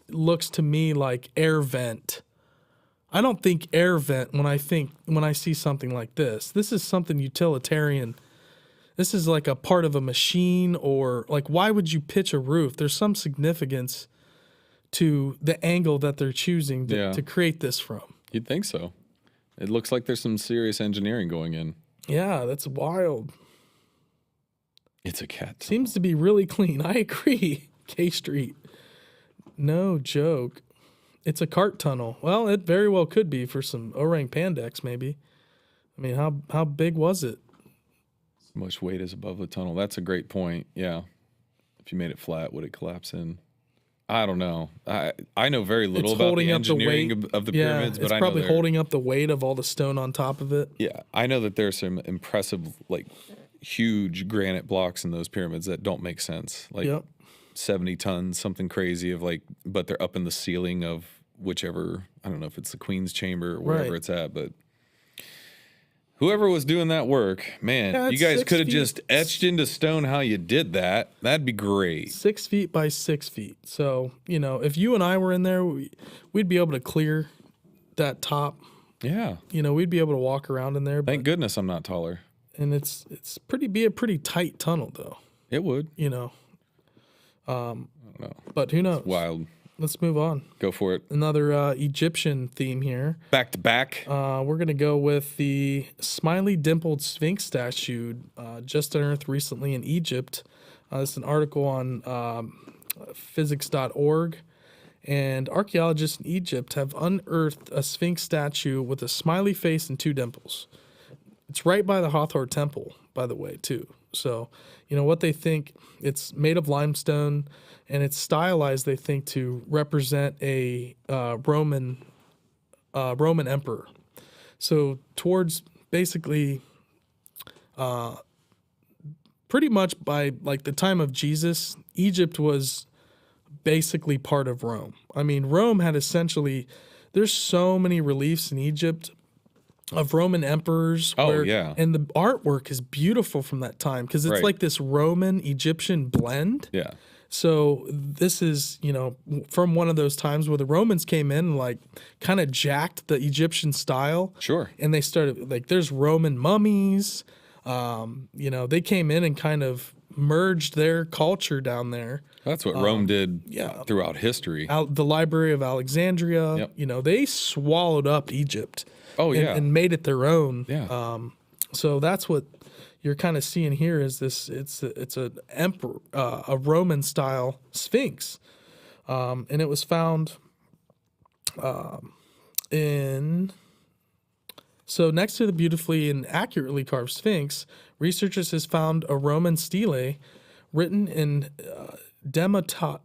looks to me like air vent. I don't think air vent when I see something like this. This is something utilitarian. This is like a part of a machine, or like, why would you pitch a roof? There's some significance to the angle that they're choosing to create this from. You'd think so. It looks like there's some serious engineering going in. Yeah, that's wild. It's a cat. Seems to be really clean. I agree. K Street. No joke. It's a cart tunnel. Well, it very well could be for some orang pandex, maybe. I mean, how big was it? So much weight is above the tunnel. That's a great point. Yeah. If you made it flat, would it collapse in? I don't know. I know very little about the engineering of the pyramids, but it's I know probably holding up the weight of all the stone on top of it. Yeah, I know that there's some impressive, like, huge granite blocks in those pyramids that don't make sense. Like 70 tons, something crazy but they're up in the ceiling of whichever, I don't know if it's the Queen's Chamber or wherever it's at, but whoever was doing that work, man, you guys could have just etched into stone how you did that. That'd be great. 6 feet by 6 feet. So, if you and I were in there, we'd be able to clear that top. Yeah. We'd be able to walk around in there. Thank goodness I'm not taller. And it's be a pretty tight tunnel, though. It would. I don't know. But who knows? It's wild. Let's move on. Go for it. Another Egyptian theme here. Back to back. We're going to go with the smiley dimpled Sphinx statue just unearthed recently in Egypt. This is an article on physics.org. And archaeologists in Egypt have unearthed a Sphinx statue with a smiley face and 2 dimples. It's right by the Hathor Temple, by the way, too. So, what they think, it's made of limestone, and it's stylized, they think, to represent a Roman emperor. So towards basically pretty much by like the time of Jesus, Egypt was basically part of Rome. I mean, Rome had essentially, there's so many reliefs in Egypt of Roman emperors. Oh, yeah. And the artwork is beautiful from that time because it's like this Roman Egyptian blend. Yeah. So this is, you know, from one of those times where the Romans came in and like kind of jacked the Egyptian style. Sure. And they started like there's Roman mummies. You know, they came in and kind of merged their culture down there. That's what Rome did throughout history. The Library of Alexandria, Yep. you know, they swallowed up Egypt. Oh, and, yeah. and made it their own. Yeah. So that's what you're kind of seeing here is this. It's an emperor, a Roman style Sphinx, and it was found So next to the beautifully and accurately carved Sphinx, researchers has found a Roman stele written in demotic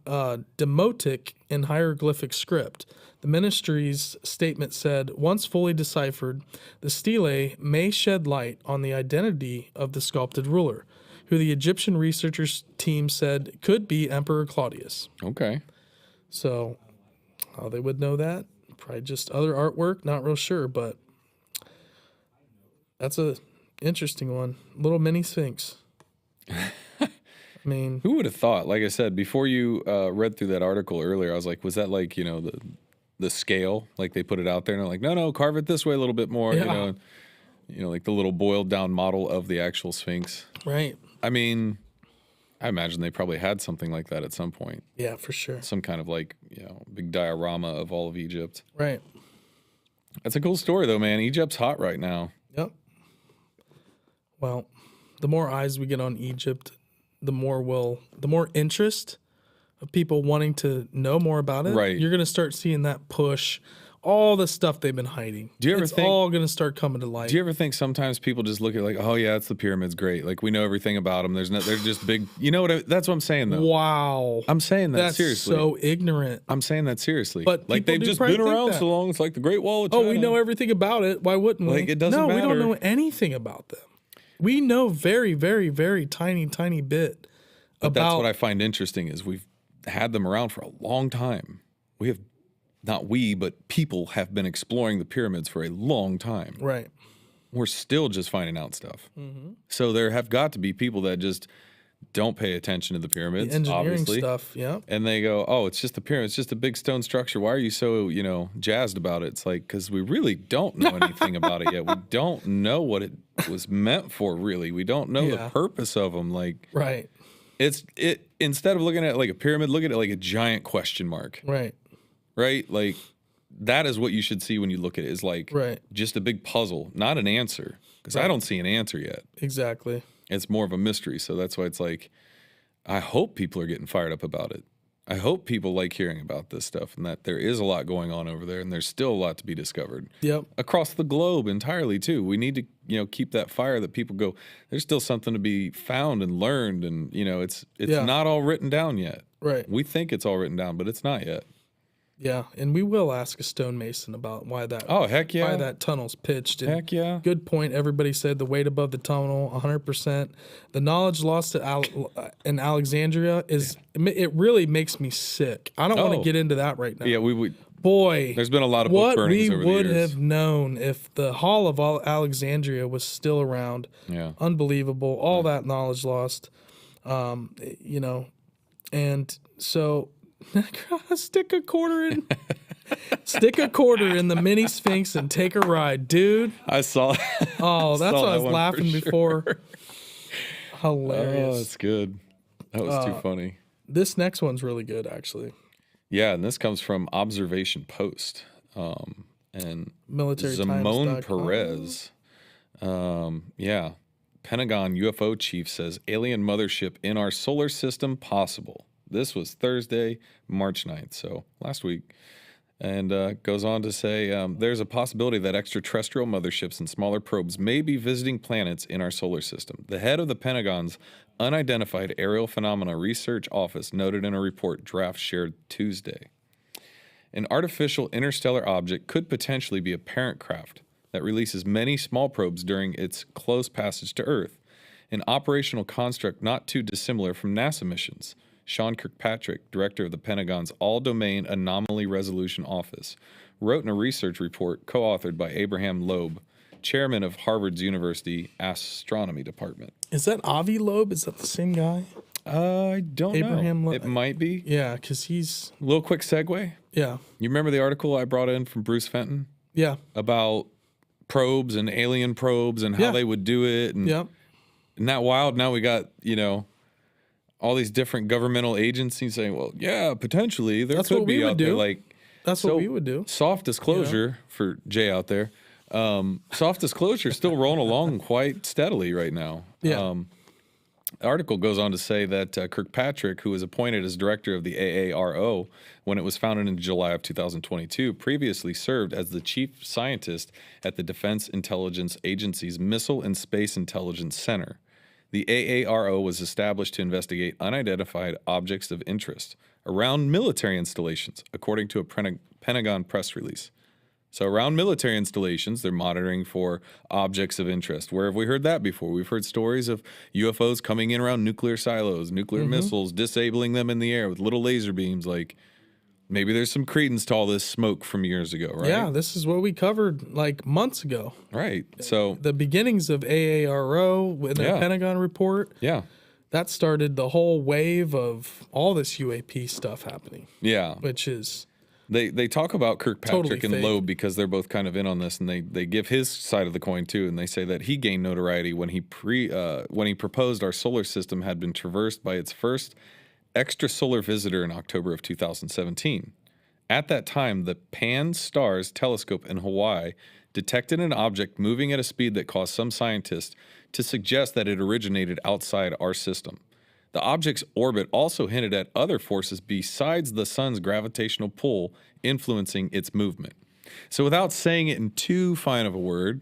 and hieroglyphic script. The ministry's statement said, once fully deciphered, the stele may shed light on the identity of the sculpted ruler, who the Egyptian researchers team said could be Emperor Claudius. Okay. So how they would know that? Probably just other artwork, not real sure, but that's a interesting one. Little mini Sphinx. I mean, who would have thought? Like I said, before you read through that article earlier, I was like, was that like, you know, the scale? Like they put it out there and they're like, no, carve it this way a little bit more, you know, like the little boiled down model of the actual Sphinx. Right. I mean, I imagine they probably had something like that at some point. Yeah, for sure. Some kind of like, you know, big diorama of all of Egypt. Right. That's a cool story though, man. Egypt's hot right now. Yep. Well, the more eyes we get on Egypt, the more interest of people wanting to know more about it. Right. You're going to start seeing that push all the stuff they've been hiding. Do you ever it's think, all going to start coming to light. Do you ever think sometimes people just look at like, oh yeah, it's the pyramids, great. Like we know everything about them. They're just big. You know what? That's what I'm saying though. Wow. I'm saying that That's seriously. so ignorant. I'm saying that seriously. But like they've just been around so long. It's like the Great Wall of China. Oh, we know everything about it. Why wouldn't we? Like it doesn't matter. matter. No, we don't know anything about them. We know very, very, very tiny bit but about. That's what I find interesting is we've had them around for a long time. We have, not we, but people have been exploring the pyramids for a long time. Right. We're still just finding out stuff. Mm-hmm. So there have got to be people that just don't pay attention to the pyramids, the engineering obviously. Stuff, yeah. And they go, oh, it's just the pyramid. It's just a big stone structure. Why are you so, you know, jazzed about it? It's like, because we really don't know anything about it yet. We don't know what it was meant for, really. We don't know the purpose of them. Like, right. Instead of looking at it like a pyramid, look at it like a giant question mark. Right. Right? Like, that is what you should see when you look at it, is like just a big puzzle, not an answer. Because I don't see an answer yet. Exactly. It's more of a mystery. So that's why it's like, I hope people are getting fired up about it. I hope people like hearing about this stuff and that there is a lot going on over there and there's still a lot to be discovered. Yep. Across the globe entirely too. We need to, you know, keep that fire that people go, there's still something to be found and learned, and you know, it's not all written down yet. Right. We think it's all written down, but it's not yet. Yeah, and we will ask a stonemason about why that. Oh, heck yeah. Why that tunnel's pitched. And heck yeah. Good point. Everybody said the weight above the tunnel, 100%. The knowledge lost in Alexandria is. It really makes me sick. I don't want to get into that right now. Yeah, we Boy, there's been a lot of book burnings over the years. What we would have known if the Hall of Alexandria was still around. Yeah. Unbelievable. All that knowledge lost. You know, and so. Stick a quarter in the mini Sphinx and take a ride, dude. I saw. Oh, that's what I was laughing before. Hilarious. Oh, that's good. That was too funny. This next one's really good, actually. Yeah, and this comes from Observation Post and militarytimes.com. Perez. Yeah, Pentagon UFO chief says alien mothership in our solar system possible. This was Thursday, March 9th, so last week. And goes on to say, there's a possibility that extraterrestrial motherships and smaller probes may be visiting planets in our solar system. The head of the Pentagon's Unidentified Aerial Phenomena Research Office noted in a report draft shared Tuesday. An artificial interstellar object could potentially be a parent craft that releases many small probes during its close passage to Earth, an operational construct not too dissimilar from NASA missions. Sean Kirkpatrick, director of the Pentagon's All-Domain Anomaly Resolution Office, wrote in a research report co-authored by Abraham Loeb, chairman of Harvard's University Astronomy Department. Is that Avi Loeb? Is that the same guy? I don't know. It might be. Yeah, because he's... A little quick segue. Yeah. You remember the article I brought in from Bruce Fenton? Yeah. About probes and alien probes and how they would do it. And Yep. Isn't that wild? Now we got, all these different governmental agencies saying, well, yeah, potentially there could be out there. Like, that's what we would do. Soft disclosure for Jay out there. Soft disclosure is still rolling along quite steadily right now. Yeah. The article goes on to say that Kirkpatrick, who was appointed as director of the AARO when it was founded in July of 2022, previously served as the chief scientist at the Defense Intelligence Agency's Missile and Space Intelligence Center. The AARO was established to investigate unidentified objects of interest around military installations, according to a Pentagon press release. So around military installations, they're monitoring for objects of interest. Where have we heard that before? We've heard stories of UFOs coming in around nuclear silos, nuclear missiles, disabling them in the air with little laser beams. Like, maybe there's some credence to all this smoke from years ago, right? Yeah, this is what we covered like months ago. Right. So the beginnings of AARO with the Pentagon report. Yeah. That started the whole wave of all this UAP stuff happening. Yeah. Which is... They talk about Kirkpatrick totally and Loeb because they're both kind of in on this, and they give his side of the coin too, and they say that he gained notoriety when he proposed our solar system had been traversed by its first extrasolar visitor in October of 2017. At that time, the Pan-STARRS telescope in Hawaii detected an object moving at a speed that caused some scientists to suggest that it originated outside our system. The object's orbit also hinted at other forces besides the sun's gravitational pull influencing its movement. So without saying it in too fine of a word,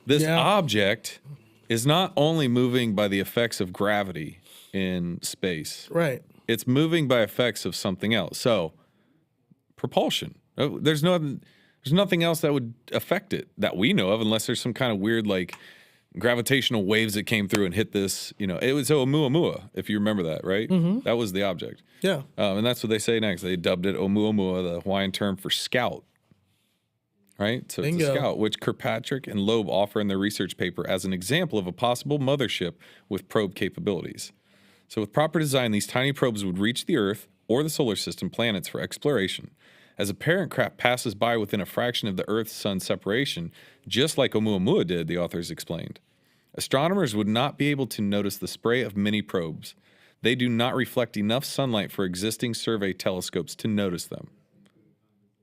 this object is not only moving by the effects of gravity in space. Right. It's moving by effects of something else. So propulsion. There's nothing else that would affect it that we know of, unless there's some kind of weird gravitational waves that came through and hit this, it was Oumuamua, if you remember that, right? Mm-hmm. That was the object. Yeah. And that's what they say next. They dubbed it Oumuamua, the Hawaiian term for scout, right? So Bingo. It's a scout, which Kirkpatrick and Loeb offer in their research paper as an example of a possible mothership with probe capabilities. So with proper design, these tiny probes would reach the Earth or the solar system planets for exploration. As a parent craft passes by within a fraction of the Earth-Sun separation, just like Oumuamua did, the authors explained, astronomers would not be able to notice the spray of mini probes. They do not reflect enough sunlight for existing survey telescopes to notice them.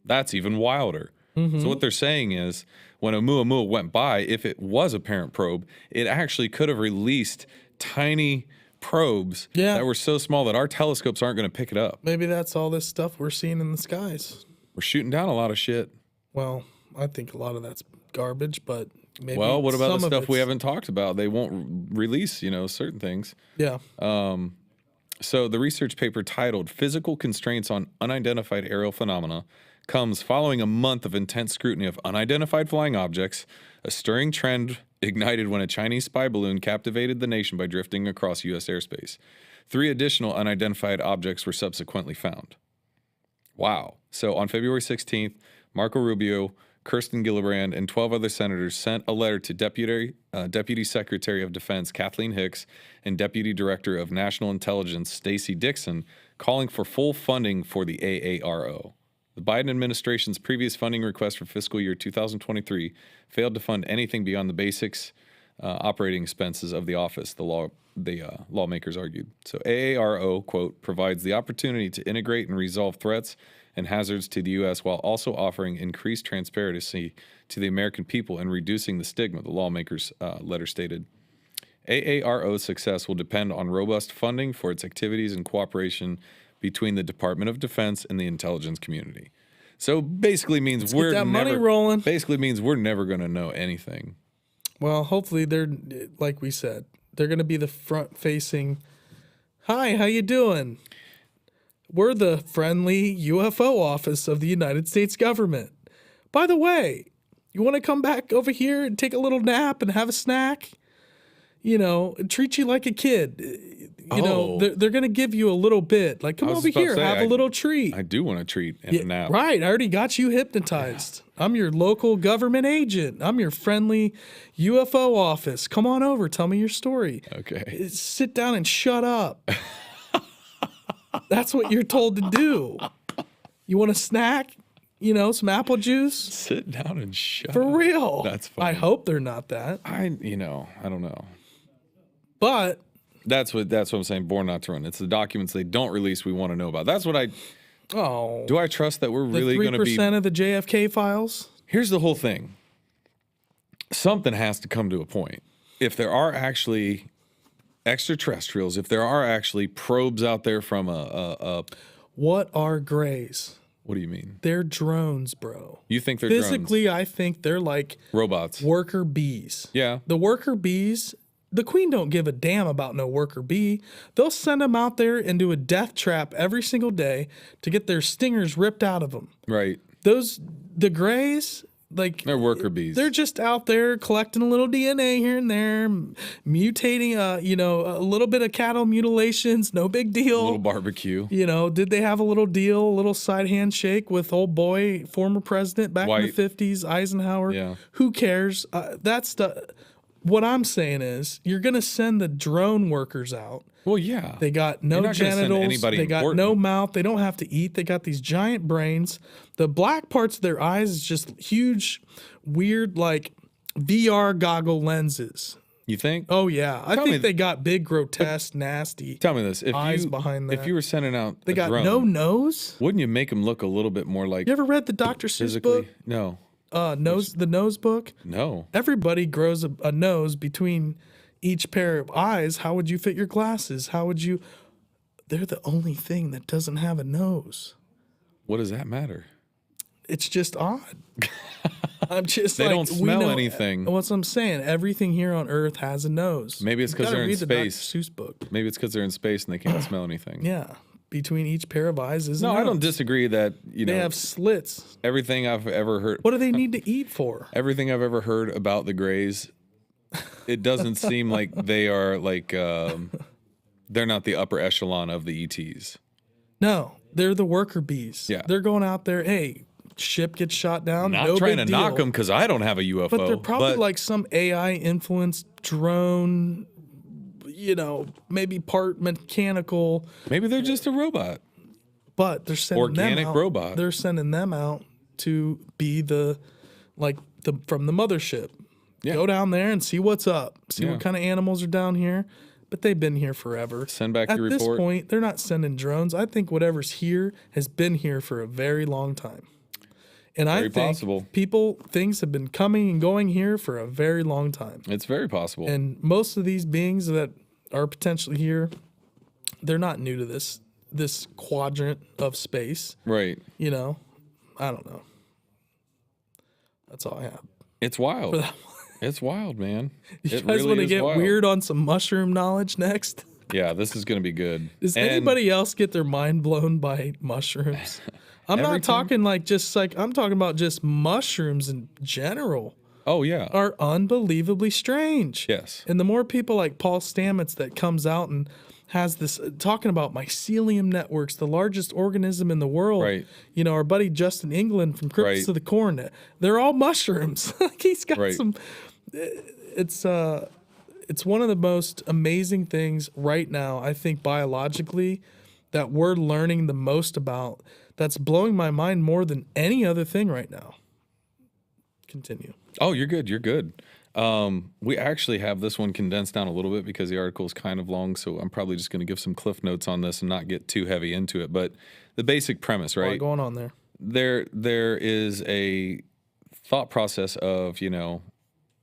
That's even wilder. Mm-hmm. So what they're saying is, when Oumuamua went by, if it was a parent probe, it actually could have released tiny probes that were so small that our telescopes aren't going to pick it up. Maybe that's all this stuff we're seeing in the skies. We're shooting down a lot of shit. Well, I think a lot of that's garbage, but maybe. Well, what about the stuff we haven't talked about? They won't release, certain things. Yeah. So the research paper titled "Physical Constraints on Unidentified Aerial Phenomena" comes following a month of intense scrutiny of unidentified flying objects, a stirring trend ignited when a Chinese spy balloon captivated the nation by drifting across U.S. airspace. 3 additional unidentified objects were subsequently found. Wow. So on February 16th, Marco Rubio, Kirsten Gillibrand, and 12 other senators sent a letter to Deputy Secretary of Defense Kathleen Hicks and Deputy Director of National Intelligence Stacey Dixon, calling for full funding for the AARO. The Biden administration's previous funding request for fiscal year 2023 failed to fund anything beyond the basics operating expenses of the office, the lawmakers argued. So AARO, quote, provides the opportunity to integrate and resolve threats and hazards to the U.S. while also offering increased transparency to the American people and reducing the stigma, the lawmakers' letter stated. AARO's success will depend on robust funding for its activities and cooperation between the Department of Defense and the intelligence community. So basically means we're never going to know anything. Well, hopefully they're, like we said, they're going to be the front-facing, hi, how you doing? We're the friendly UFO office of the United States government. By the way, you want to come back over here and take a little nap and have a snack? Treat you like a kid. you know, they're going to give you a little bit. Like, come over here, have a little treat. I do want a treat and a nap. Right. I already got you hypnotized. Yeah. I'm your local government agent. I'm your friendly UFO office. Come on over. Tell me your story. Okay. Sit down and shut up. That's what you're told to do. You want a snack? You know, some apple juice? Sit down and shut up. For real. That's funny. I hope they're not that. I don't know. But that's what I'm saying. Born Not to Run. It's the documents they don't release we want to know about. That's what I. Oh. Do I trust that we're really going to be 3% of the JFK files? Here's the whole thing. Something has to come to a point. If there are actually extraterrestrials, if there are actually probes out there from a What are grays? What do you mean? They're drones, bro. You think they're Physically, drones? I think they're like robots. Worker bees. Yeah. The worker bees, the queen don't give a damn about no worker bee. They'll send them out there into a death trap every single day to get their stingers ripped out of them. Right. The grays, like they're worker bees. They're just out there collecting a little DNA here and there, mutating, a little bit of cattle mutilations, no big deal. A little barbecue. You know, did they have a little deal, a little side handshake with old boy, former president back in the 50s, Eisenhower? Yeah. Who cares? What I'm saying is, you're going to send the drone workers out. Well, yeah. They got no genitals. They got no mouth. They don't have to eat. They got these giant brains. The black parts of their eyes is just huge, weird, like VR goggle lenses. You think? Oh, yeah. I think they got big, grotesque, nasty tell me this. eyes behind that. If you were sending out they got drone, no nose? Wouldn't you make them look a little bit more like... You ever read the Dr. Seuss book? No. The nose book? No. Everybody grows a nose between each pair of eyes. How would you fit your glasses? How would you... They're the only thing that doesn't have a nose. What does that matter? It's just odd. I'm just they don't smell anything. What's I'm saying? Everything here on Earth has a nose. Maybe it's because they're in space. The Dr. Seuss book. Maybe it's because they're in space and they can't smell anything. Yeah. Between each pair of eyes is a nose. I don't disagree that, they have slits. Everything I've ever heard. What do they need to eat for? Everything I've ever heard about the Greys, it doesn't seem like they are like, they're not the upper echelon of the ETs. No, they're the worker bees. Yeah. They're going out there, hey, ship gets shot down. Not no trying big to deal. knock them because I don't have a UFO. But they're probably like some AI-influenced drone, maybe part mechanical. Maybe they're just a robot. But they're sending organic them out. robot. They're sending them out to be from the mothership. Yeah. Go down there and see what's up. See what kind of animals are down here. But they've been here forever. Send back your report. At this point, they're not sending drones. I think whatever's here has been here for a very long time. And I think things have been coming and going here for a very long time. It's very possible. And most of these beings that are potentially here, they're not new to this quadrant of space. Right. I don't know. That's all I have. It's wild. It's wild, man. You guys want to get weird on some mushroom knowledge next? Yeah, this is going to be good. Does anybody else get their mind blown by mushrooms? I'm not talking I'm talking about just mushrooms in general. Oh, yeah. Are unbelievably strange. Yes. And the more people like Paul Stamets that comes out and has this talking about mycelium networks, the largest organism in the world. Right. Our buddy Justin England from Crypts to the Corn, they're all mushrooms. He's got some. It's one of the most amazing things right now, I think, biologically, that we're learning the most about. That's blowing my mind more than any other thing right now. Continue. Oh, you're good. You're good. We actually have this one condensed down a little bit because the article is kind of long, so I'm probably just going to give some cliff notes on this and not get too heavy into it. But the basic premise, right? What's going on there? There is a thought process of,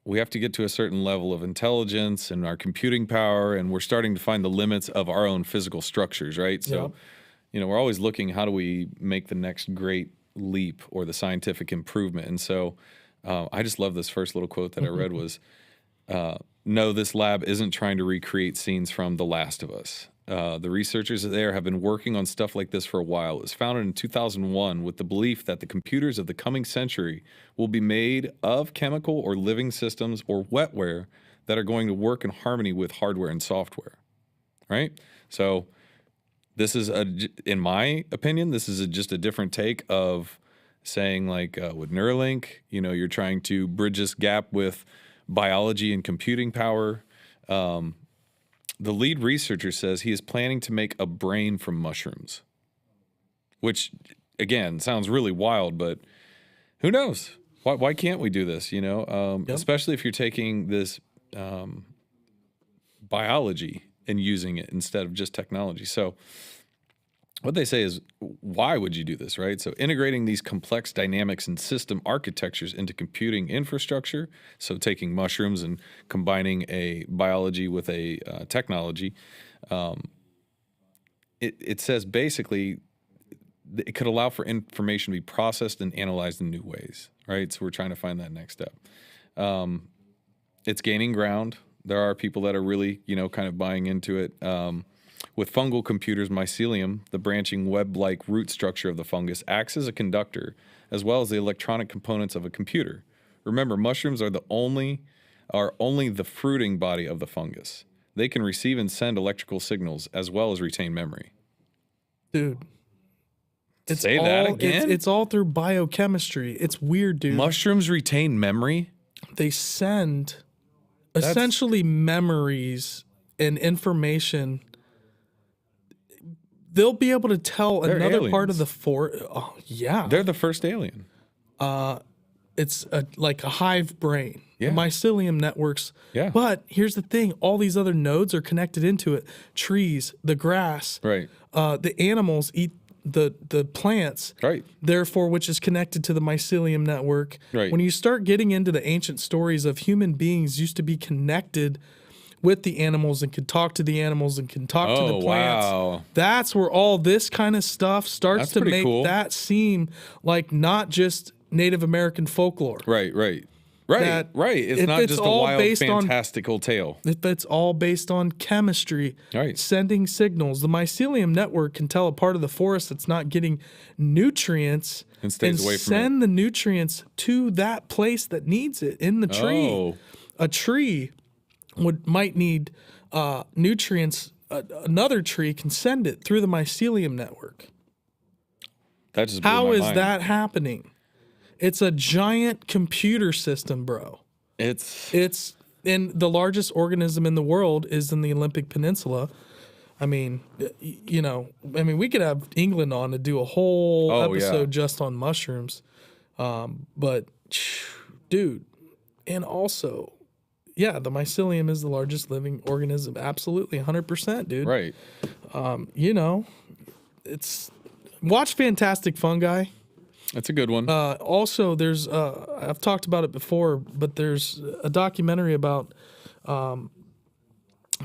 we have to get to a certain level of intelligence and our computing power, and we're starting to find the limits of our own physical structures, right? So, we're always looking, how do we make the next great leap or the scientific improvement? And so I just love this first little quote that I read was, no, this lab isn't trying to recreate scenes from The Last of Us. The researchers there have been working on stuff like this for a while. It was founded in 2001 with the belief that the computers of the coming century will be made of chemical or living systems or wetware that are going to work in harmony with hardware and software, right? So this is in my opinion, this is just a different take of saying like with Neuralink, you know, you're trying to bridge this gap with biology and computing power. The lead researcher says he is planning to make a brain from mushrooms, which again sounds really wild, but who knows? Why can't we do this? You know, especially if you're taking this biology and using it instead of just technology. So what they say is, why would you do this, right? So integrating these complex dynamics and system architectures into computing infrastructure, so taking mushrooms and combining a biology with a technology, it says basically it could allow for information to be processed and analyzed in new ways, right? So we're trying to find that next step. It's gaining ground. There are people that are really, you know, kind of buying into it. With fungal computers, mycelium, the branching web-like root structure of the fungus, acts as a conductor, as well as the electronic components of a computer. Remember, mushrooms are only the fruiting body of the fungus. They can receive and send electrical signals, as well as retain memory. Dude. Say that again? It's all through biochemistry. It's weird, dude. Mushrooms retain memory? They send essentially memories and information. They'll be able to tell another part of the Oh, yeah. They're the first alien. It's like a hive brain. Yeah. The mycelium networks. Yeah. But here's the thing. All these other nodes are connected into it. Trees, the grass. Right. The animals eat the plants. Right. Therefore, which is connected to the mycelium network. Right. When you start getting into the ancient stories of human beings used to be connected with the animals and could talk to the animals and can talk to the plants. Wow. That's where all this kind of stuff starts to make cool. that seem like not just Native American folklore. Right. It's not just a wild, fantastical tale. If it's all based on chemistry, right. Sending signals. The mycelium network can tell a part of the forest that's not getting nutrients and stays away from send the nutrients to that place that needs it in the tree. Oh. A tree might need nutrients. Another tree can send it through the mycelium network. That just blew How my is mind. that happening? It's a giant computer system, bro. It's and the largest organism in the world is in the Olympic Peninsula. I mean, you know, we could have England on to do a whole episode just on mushrooms. But dude, and also, yeah, the mycelium is the largest living organism. Absolutely, 100%, dude. Right. You know, watch Fantastic Fungi. That's a good one. Also, there's I've talked about it before, but there's a documentary about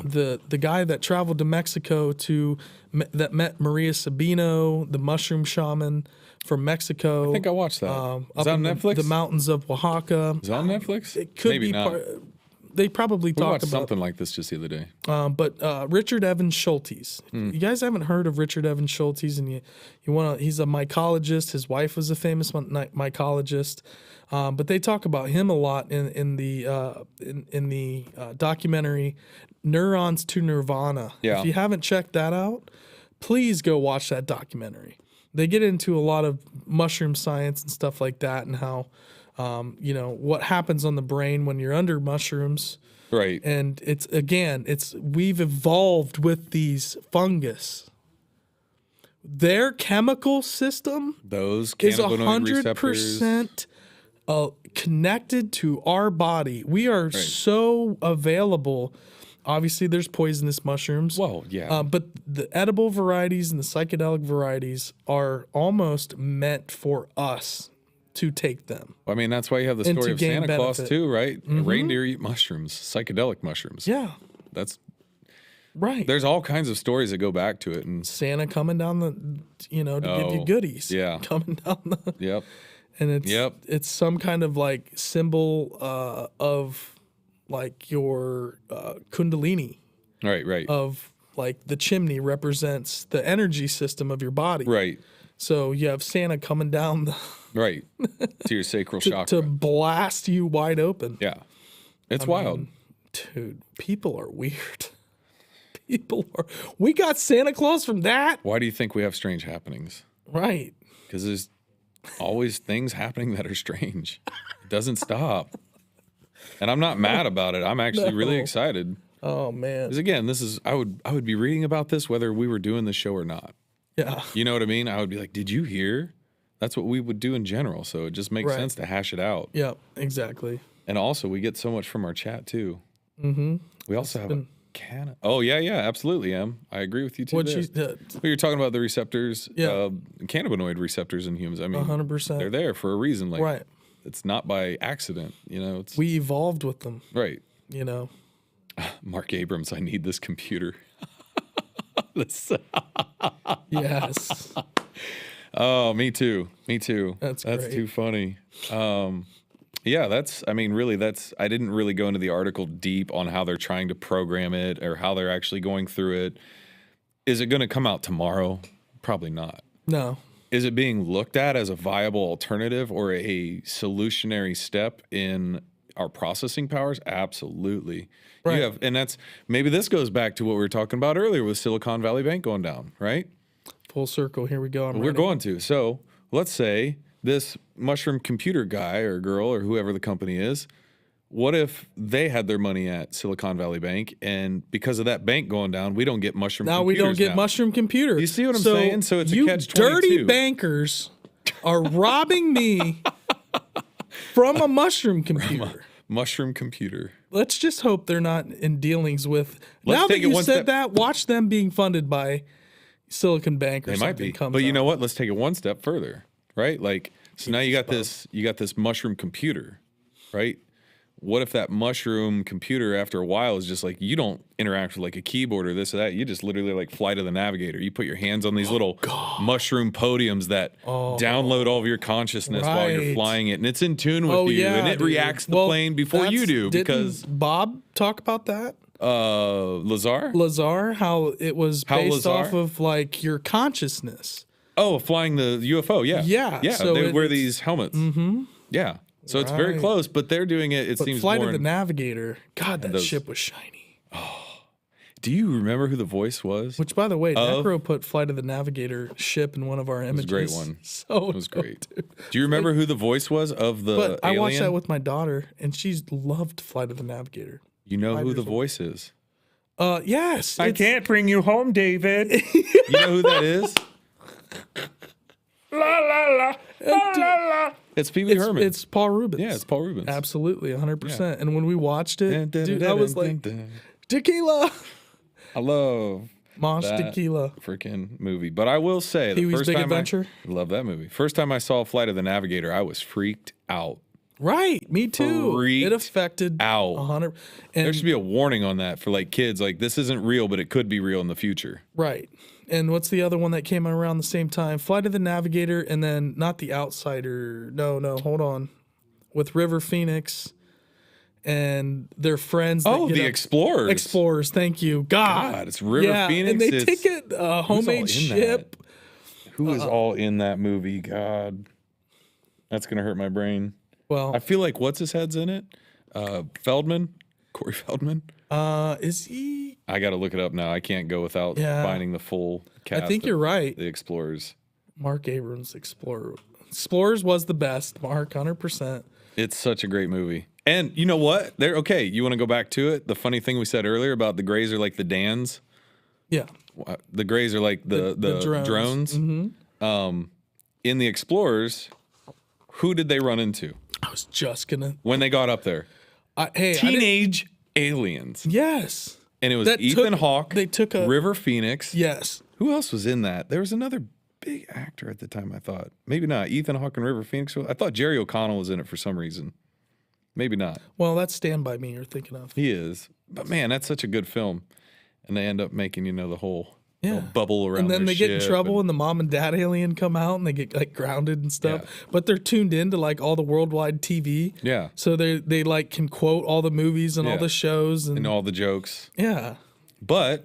the guy that traveled to Mexico that met Maria Sabino, the mushroom shaman from Mexico. I think I watched that. Is that on Netflix? The mountains of Oaxaca. Is that on Netflix? It could Maybe be not. They probably talk about something like this just the other day. But Richard Evans Schultes. You guys haven't heard of Richard Evans Schultes, and you want to? He's a mycologist. His wife was a famous mycologist. But they talk about him a lot in the documentary Neurons to Nirvana. Yeah. If you haven't checked that out, please go watch that documentary. They get into a lot of mushroom science and stuff like that, and how. You know, what happens on the brain when you're under mushrooms. Right. And we've evolved with these fungus. Their chemical system is cannabinoid 100% connected to our body. We are so available. Obviously, there's poisonous mushrooms. Well, yeah. But the edible varieties and the psychedelic varieties are almost meant for us to take them. I mean, that's why you have the story of Santa Claus too, right? Mm-hmm. Reindeer eat mushrooms, psychedelic mushrooms. Yeah. That's right. There's all kinds of stories that go back to it. And Santa coming down to give you goodies. Yeah. Coming down the... Yep. And it's some kind of like symbol of like your kundalini. Right. Of like the chimney represents the energy system of your body. Right. So you have Santa coming down the... Right. To your sacral chakra. To blast you wide open. Yeah. It's wild. Dude, people are weird. People are. We got Santa Claus from that. Why do you think we have strange happenings? Right. Because there's always things happening that are strange. It doesn't stop. And I'm not mad about it. I'm actually really excited. Oh man. Because again, I would be reading about this whether we were doing the show or not. Yeah. You know what I mean? I would be like, did you hear? That's what we would do in general. So it just makes sense to hash it out. Yep, exactly. And also, we get so much from our chat too. Mm-hmm. We also have a can. Oh yeah, absolutely, Em. I agree with you too. You're talking about the receptors, cannabinoid receptors in humans. I mean, 100%. They're there for a reason. Like, right. It's not by accident. You know, we evolved with them. Right. You know. Mark Abrams, I need this computer. Yes. Oh, me too. That's great. Too funny. Yeah, I didn't really go into the article deep on how they're trying to program it or how they're actually going through it. Is it going to come out tomorrow? Probably not. No. Is it being looked at as a viable alternative or a solutionary step in our processing powers? Absolutely. Right. And maybe this goes back to what we were talking about earlier with Silicon Valley Bank going down, right? Full circle. Here we go. We're going to. So let's say this mushroom computer guy or girl or whoever the company is, what if they had their money at Silicon Valley Bank and because of that bank going down, we don't get mushroom computers now? We don't get mushroom computers. You see what I'm saying? So it's a catch-22. Dirty bankers are robbing me from a mushroom computer. Mushroom computer. Let's just hope they're not in dealings with. Now that you said that, watch them being funded by Silicon Bank or something. They might be. But you know what? Let's take it one step further, right? Like, so now you got this mushroom computer, right? What if that mushroom computer after a while is just like, you don't interact with like a keyboard or this or that. You just literally like Flight of the Navigator. You put your hands on these little mushroom podiums that download all of your consciousness while you're flying it. And it's in tune with you. And it reacts to the plane before you do. Because Bob talk about that? Lazar? How it was based off of like your consciousness. Oh, flying the UFO. Yeah. Yeah. So they wear these helmets. Mm-hmm. Yeah. So it's very close, but they're doing it. Seems Flight of the Navigator. God, that ship was shiny. Oh, do you remember who the voice was? Which, by the way, Necro put Flight of the Navigator ship in one of our images. It was a great one. So it was great. Do you remember who the voice was of the alien? I watched that with my daughter, and she's loved Flight of the Navigator. You know who the voice is? Yes. I can't bring you home, David. You know who that is? La la la. La la la. It's Pee Wee Herman. It's Paul Rubens. Yeah, it's Paul Rubens. Absolutely, 100%. Yeah. And when we watched it, dude, I was like, tequila. I love Mosh Tequila. Freaking movie. But I will say, the first Big time Adventure. I love that movie. First time I saw Flight of the Navigator, I was freaked out. Right, me too. It affected out. 100. There should be a warning on that for like kids. Like, this isn't real, but it could be real in the future. Right. And what's the other one that came out around the same time? Flight of the Navigator, and then not The Outsider. No, hold on. With River Phoenix and their friends. The Explorers. Explorers, thank you. God, it's River Phoenix. And they take a homemade ship. Who is all in that movie? God, that's going to hurt my brain. Well, I feel like what's his head's in it? Feldman? Corey Feldman? Is he? I got to look it up now. I can't go without finding the full cast. I think you're right. The Explorers. Mark Abrams' Explorer. Explorers was the best, Mark, 100%. It's such a great movie. And you know what? You want to go back to it? The funny thing we said earlier about the Greys are like the Dans? Yeah. The Greys are like the drones. Mm-hmm. In the Explorers, who did they run into? I was just going to. When they got up there. Teenage aliens. Yes. And it was Ethan Hawke. They took River Phoenix. Yes. Who else was in that? There was another big actor at the time, I thought. Maybe not. Ethan Hawke and River Phoenix. I thought Jerry O'Connell was in it for some reason. Maybe not. Well, that's Stand By Me you're thinking of. He is. But man, that's such a good film. And they end up making, the whole bubble around and then they get in trouble and the mom and dad alien come out and they get like grounded and stuff. Yeah. But they're tuned into like all the worldwide TV. Yeah. So they like can quote all the movies and all the shows and all the jokes. Yeah. But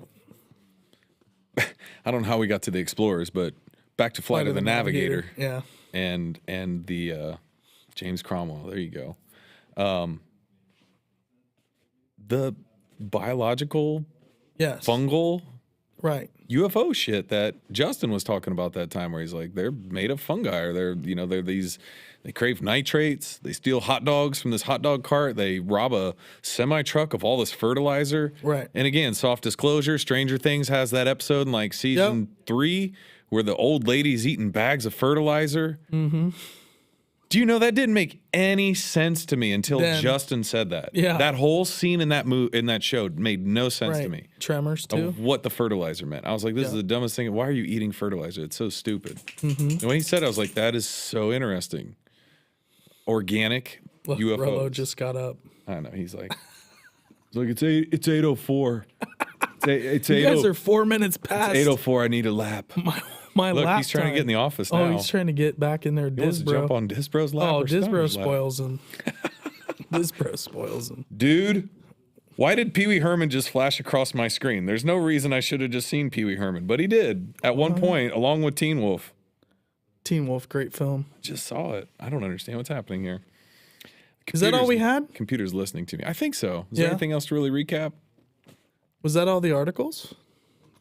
I don't know how we got to the Explorers, but back to Flight of the Navigator. Yeah. And the James Cromwell. There you go. The biological fungal right UFO shit that Justin was talking about that time, where he's like, they're made of fungi, or they're these, they crave nitrates, they steal hot dogs from this hot dog cart, they rob a semi truck of all this fertilizer. Right. And again, soft disclosure, Stranger Things has that episode in like season 3 where the old lady's eating bags of fertilizer. Mm-hmm. Do you know that didn't make any sense to me until Justin said that? Yeah. That whole scene in that show made no sense to me. Tremors too. Of what the fertilizer meant. I was like, this is the dumbest thing. Why are you eating fertilizer? It's so stupid. And when he said it, I was like, that is so interesting. Organic UFOs. Rolo just got up. I don't know. He's like, it's 8:04. It's you guys are 4 minutes past. It's 8:04. I need a lap. My Look, lap he's trying to get in the office now. Oh, he's trying to get back in there. He wants to jump on Disbro's lap. Oh, Disbro spoils him. Disbro spoils him. Dude, why did Pee Wee Herman just flash across my screen? There's no reason I should have just seen Pee Wee Herman, but he did at one point, along with Teen Wolf. Teen Wolf, great film. Just saw it. I don't understand what's happening here. Is that all we had? Computer's listening to me. I think so. Is there anything else to really recap? Was that all the articles?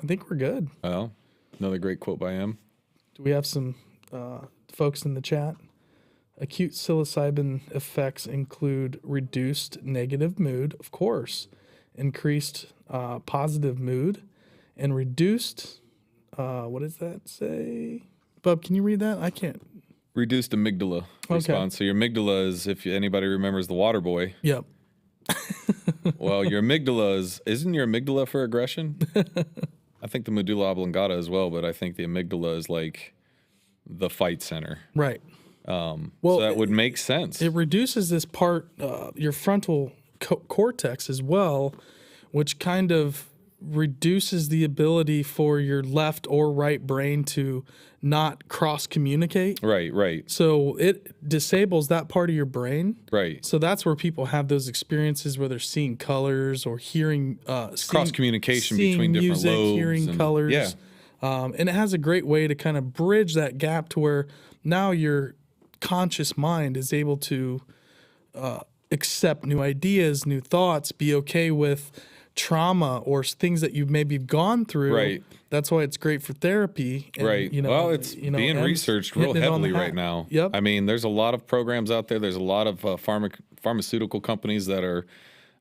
I think we're good. Well, another great quote by him. Do we have some folks in the chat? Acute psilocybin effects include reduced negative mood, of course, increased positive mood, and reduced, what does that say? Bub, can you read that? I can't. Reduced amygdala response. So your amygdala is, if anybody remembers the Water Boy. Yep. Well, your amygdala isn't your amygdala for aggression? I think the medulla oblongata as well, but I think the amygdala is like the fight center. Right. Well, so that would make sense. It reduces this part, your frontal cortex as well, which kind of reduces the ability for your left or right brain to not cross communicate. Right. So it disables that part of your brain. Right. So that's where people have those experiences where they're seeing colors or hearing cross communication between different music, lobes, hearing colors. Yeah. And it has a great way to kind of bridge that gap to where now your conscious mind is able to accept new ideas, new thoughts, be okay with trauma or things that you've maybe gone through. Right. That's why it's great for therapy. And, right. Well, it's being researched real heavily right now. Yep. I mean, there's a lot of programs out there. There's a lot of pharmaceutical companies that are,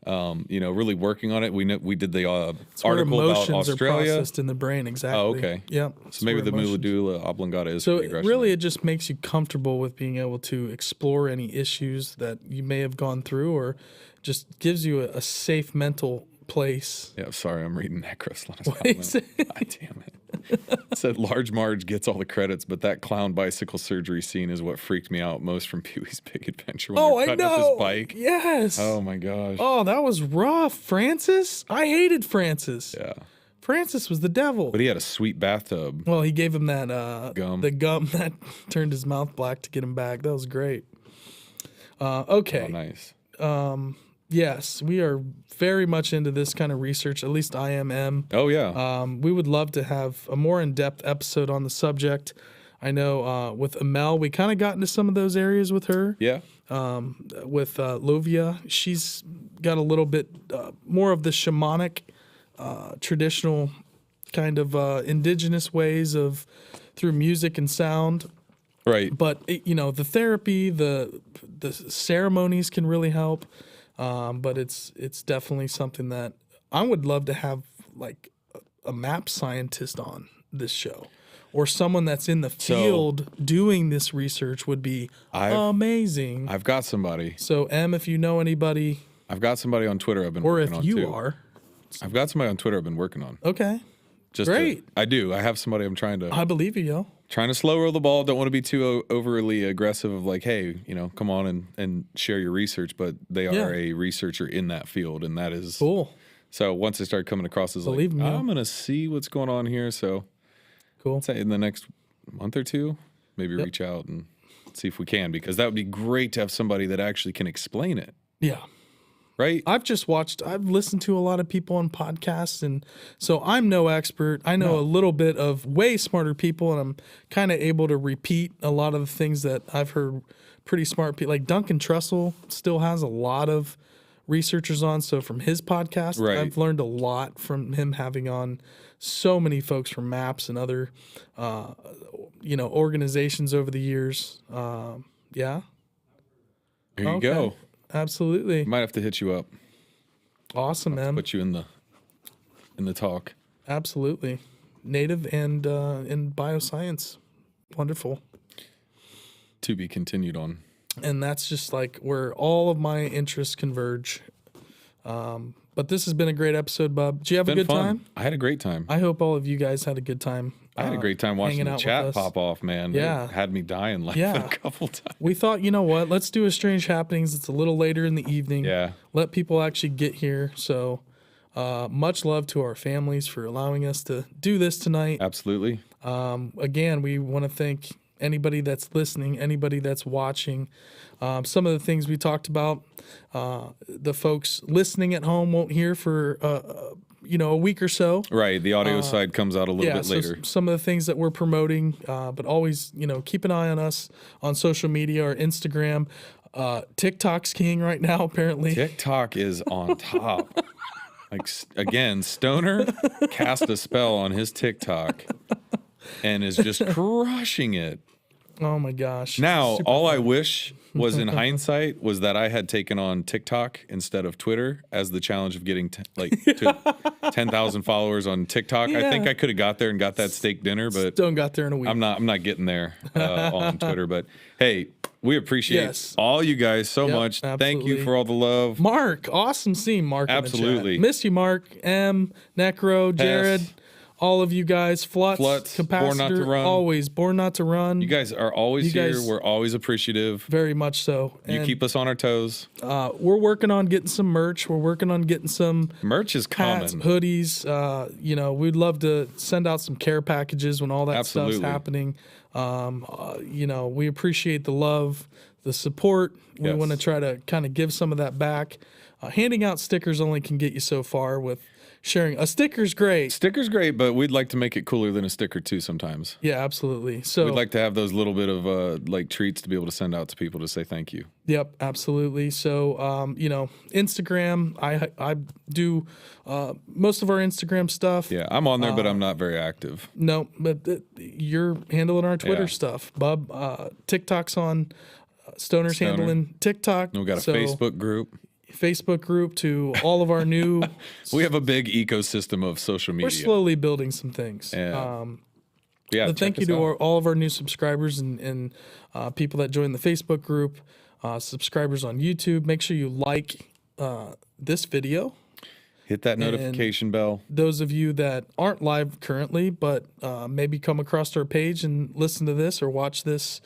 really working on it. We did the article about Australia. Are processed in the brain, exactly. Oh, okay. Yep. So maybe the medulla oblongata is. So really, it just makes you comfortable with being able to explore any issues that you may have gone through, or just gives you a safe mental place. Yeah, sorry, I'm reading Necros. God damn it. It said Large Marge gets all the credits, but that clown bicycle surgery scene is what freaked me out most from Pee-wee's Big Adventure when they're cutting up his bike. Yes. Oh my gosh. Oh, that was rough. Francis? I hated Francis. Yeah. Francis was the devil. But he had a sweet bathtub. Well, he gave him that gum. The gum that turned his mouth black to get him back. That was great. Okay. Oh, nice. Yes, we are very much into this kind of research. At least I am. Oh, yeah. We would love to have a more in-depth episode on the subject. I know with Amel, we kind of got into some of those areas with her. Yeah. With Lovia, she's got a little bit more of the shamanic, traditional kind of indigenous ways of through music and sound. Right. But, the therapy, the ceremonies can really help. But it's definitely something that I would love to have, like a map scientist on this show, or someone that's in the field doing this research would be amazing. I've got somebody. So if you know anybody, I've got somebody on Twitter I've been working on too. Or if you are. I've got somebody on Twitter I've been working on. Okay. Great. I do. I have somebody I'm trying to. I believe you, yo. Trying to slow roll the ball. Don't want to be too overly aggressive of like, hey, come on and share your research. But they are a researcher in that field, and that is cool. So once they start coming across as I'm going to see what's going on here. So cool. I'd say in the next month or two, maybe reach out and see if we can, because that would be great to have somebody that actually can explain it. Yeah. Right. I've listened to a lot of people on podcasts, and so I'm no expert. I know a little bit of way smarter people, and I'm kind of able to repeat a lot of the things that I've heard pretty smart people. Like Duncan Trussell still has a lot of researchers on. So from his podcast, Right. I've learned a lot from him having on so many folks from MAPS and other, organizations over the years. Yeah. Here you go. Absolutely. Might have to hit you up. Awesome, man. Put you in the talk. Absolutely. Native and in bioscience. Wonderful. To be continued on. And that's just like where all of my interests converge. But this has been a great episode, Bub. Did you have a good time? I had a great time. I hope all of you guys had a good time. I had a great time watching the chat pop off, man. Yeah. It had me dying laughing a couple times. We thought, you know what? Let's do a Strange Happenings. It's a little later in the evening. Yeah. Let people actually get here. So much love to our families for allowing us to do this tonight. Absolutely. Again, we want to thank anybody that's listening, anybody that's watching. Some of the things we talked about, the folks listening at home won't hear for a week or so. Right. The audio side comes out a little bit later. Some of the things that we're promoting, but always, keep an eye on us on social media or Instagram. TikTok's king right now, apparently. TikTok is on top. Like, again, Stoner cast a spell on his TikTok and is just crushing it. Oh my gosh. Now, all I wish was in hindsight was that I had taken on TikTok instead of Twitter as the challenge of getting to 10,000 followers on TikTok. Yeah. I think I could have got there and got that steak dinner, but Stone got there in a week. I'm not getting there on Twitter. But hey, we appreciate all you guys so much. Absolutely. Thank you for all the love. Mark, awesome seeing Mark. Absolutely. In the chat. Miss you, Mark. M, Necro, Jared. All of you guys, Flutz, Capacitor, Born Not to Run. always Born Not to Run. You guys are always here. We're always appreciative. Very much so. You and, keep us on our toes. We're working on getting some merch. We're working on getting some merch is hats, coming. Hoodies. We'd love to send out some care packages when all that stuff's happening. We appreciate the love, the support. We want to try to kind of give some of that back. Handing out stickers only can get you so far with sharing. A sticker's great. Sticker's great, but we'd like to make it cooler than a sticker too sometimes. Yeah, absolutely. So we'd like to have those little bit of treats to be able to send out to people to say thank you. Yep, absolutely. So Instagram, I do most of our Instagram stuff. Yeah, I'm on there, but I'm not very active. No, but you're handling our Twitter stuff, Bub. TikTok's on. Stoner's handling TikTok. And we got a Facebook group to all of our new. We have a big ecosystem of social media. We're slowly building some things. But thank you to all of our new subscribers and people that joined the Facebook group, subscribers on YouTube. Make sure you like this video. Hit that notification bell. Those of you that aren't live currently, but maybe come across our page and listen to this or watch this,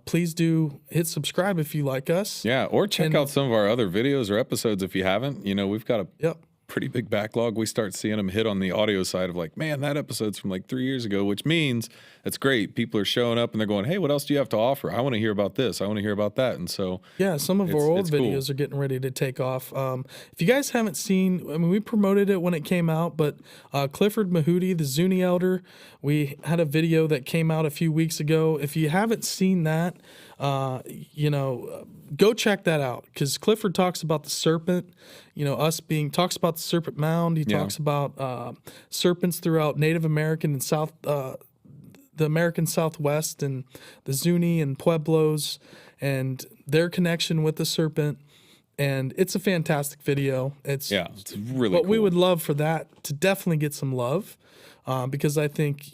please do hit subscribe if you like us. Yeah, or check out some of our other videos or episodes if you haven't. We've got a pretty big backlog. We start seeing them hit on the audio side of like, man, that episode's from like 3 years ago, which means that's great. People are showing up and they're going, hey, what else do you have to offer? I want to hear about this. I want to hear about that. And so some of our old videos are getting ready to take off. If you guys haven't seen, we promoted it when it came out, but Clifford Mahooty, the Zuni Elder, we had a video that came out a few weeks ago. If you haven't seen that, go check that out, because Clifford talks about the serpent, talks about the serpent mound. He talks about serpents throughout Native American and the American Southwest and the Zuni and Pueblos and their connection with the serpent. And it's a fantastic video. It's really but cool. We would love for that to definitely get some love, because I think,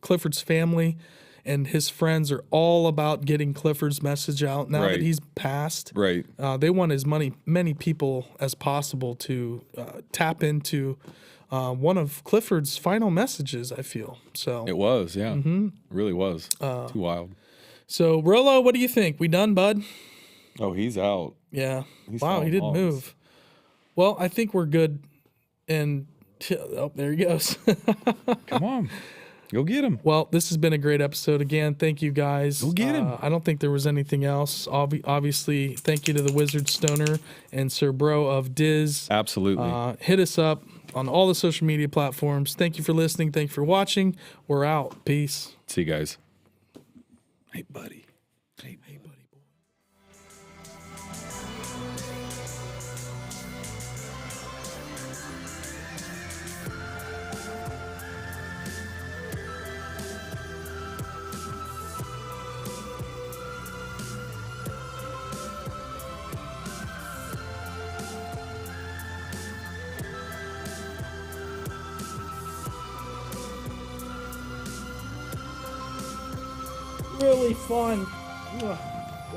Clifford's family and his friends are all about getting Clifford's message out now that he's passed. Right. They want as many people as possible to tap into one of Clifford's final messages, I feel. So it was, It really was. Too wild. So, Rolo, what do you think? We done, bud? Oh, he's out. Yeah. Wow, he didn't move. Well, I think we're good. And there he goes. Come on. Go get him. Well, this has been a great episode. Again, thank you guys. Go get him. I don't think there was anything else. Obviously, thank you to the Wizard Stoner and Sir Bro of Diz. Absolutely. Hit us up on all the social media platforms. Thank you for listening. Thank you for watching. We're out. Peace. See you guys. Hey, buddy. Hey, buddy boy. really fun. Got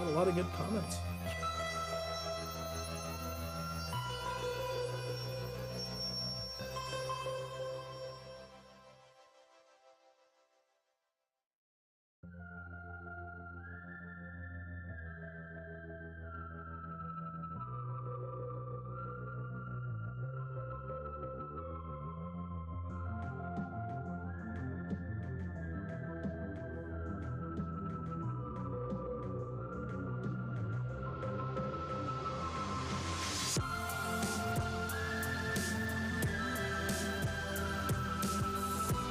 a lot of good comments.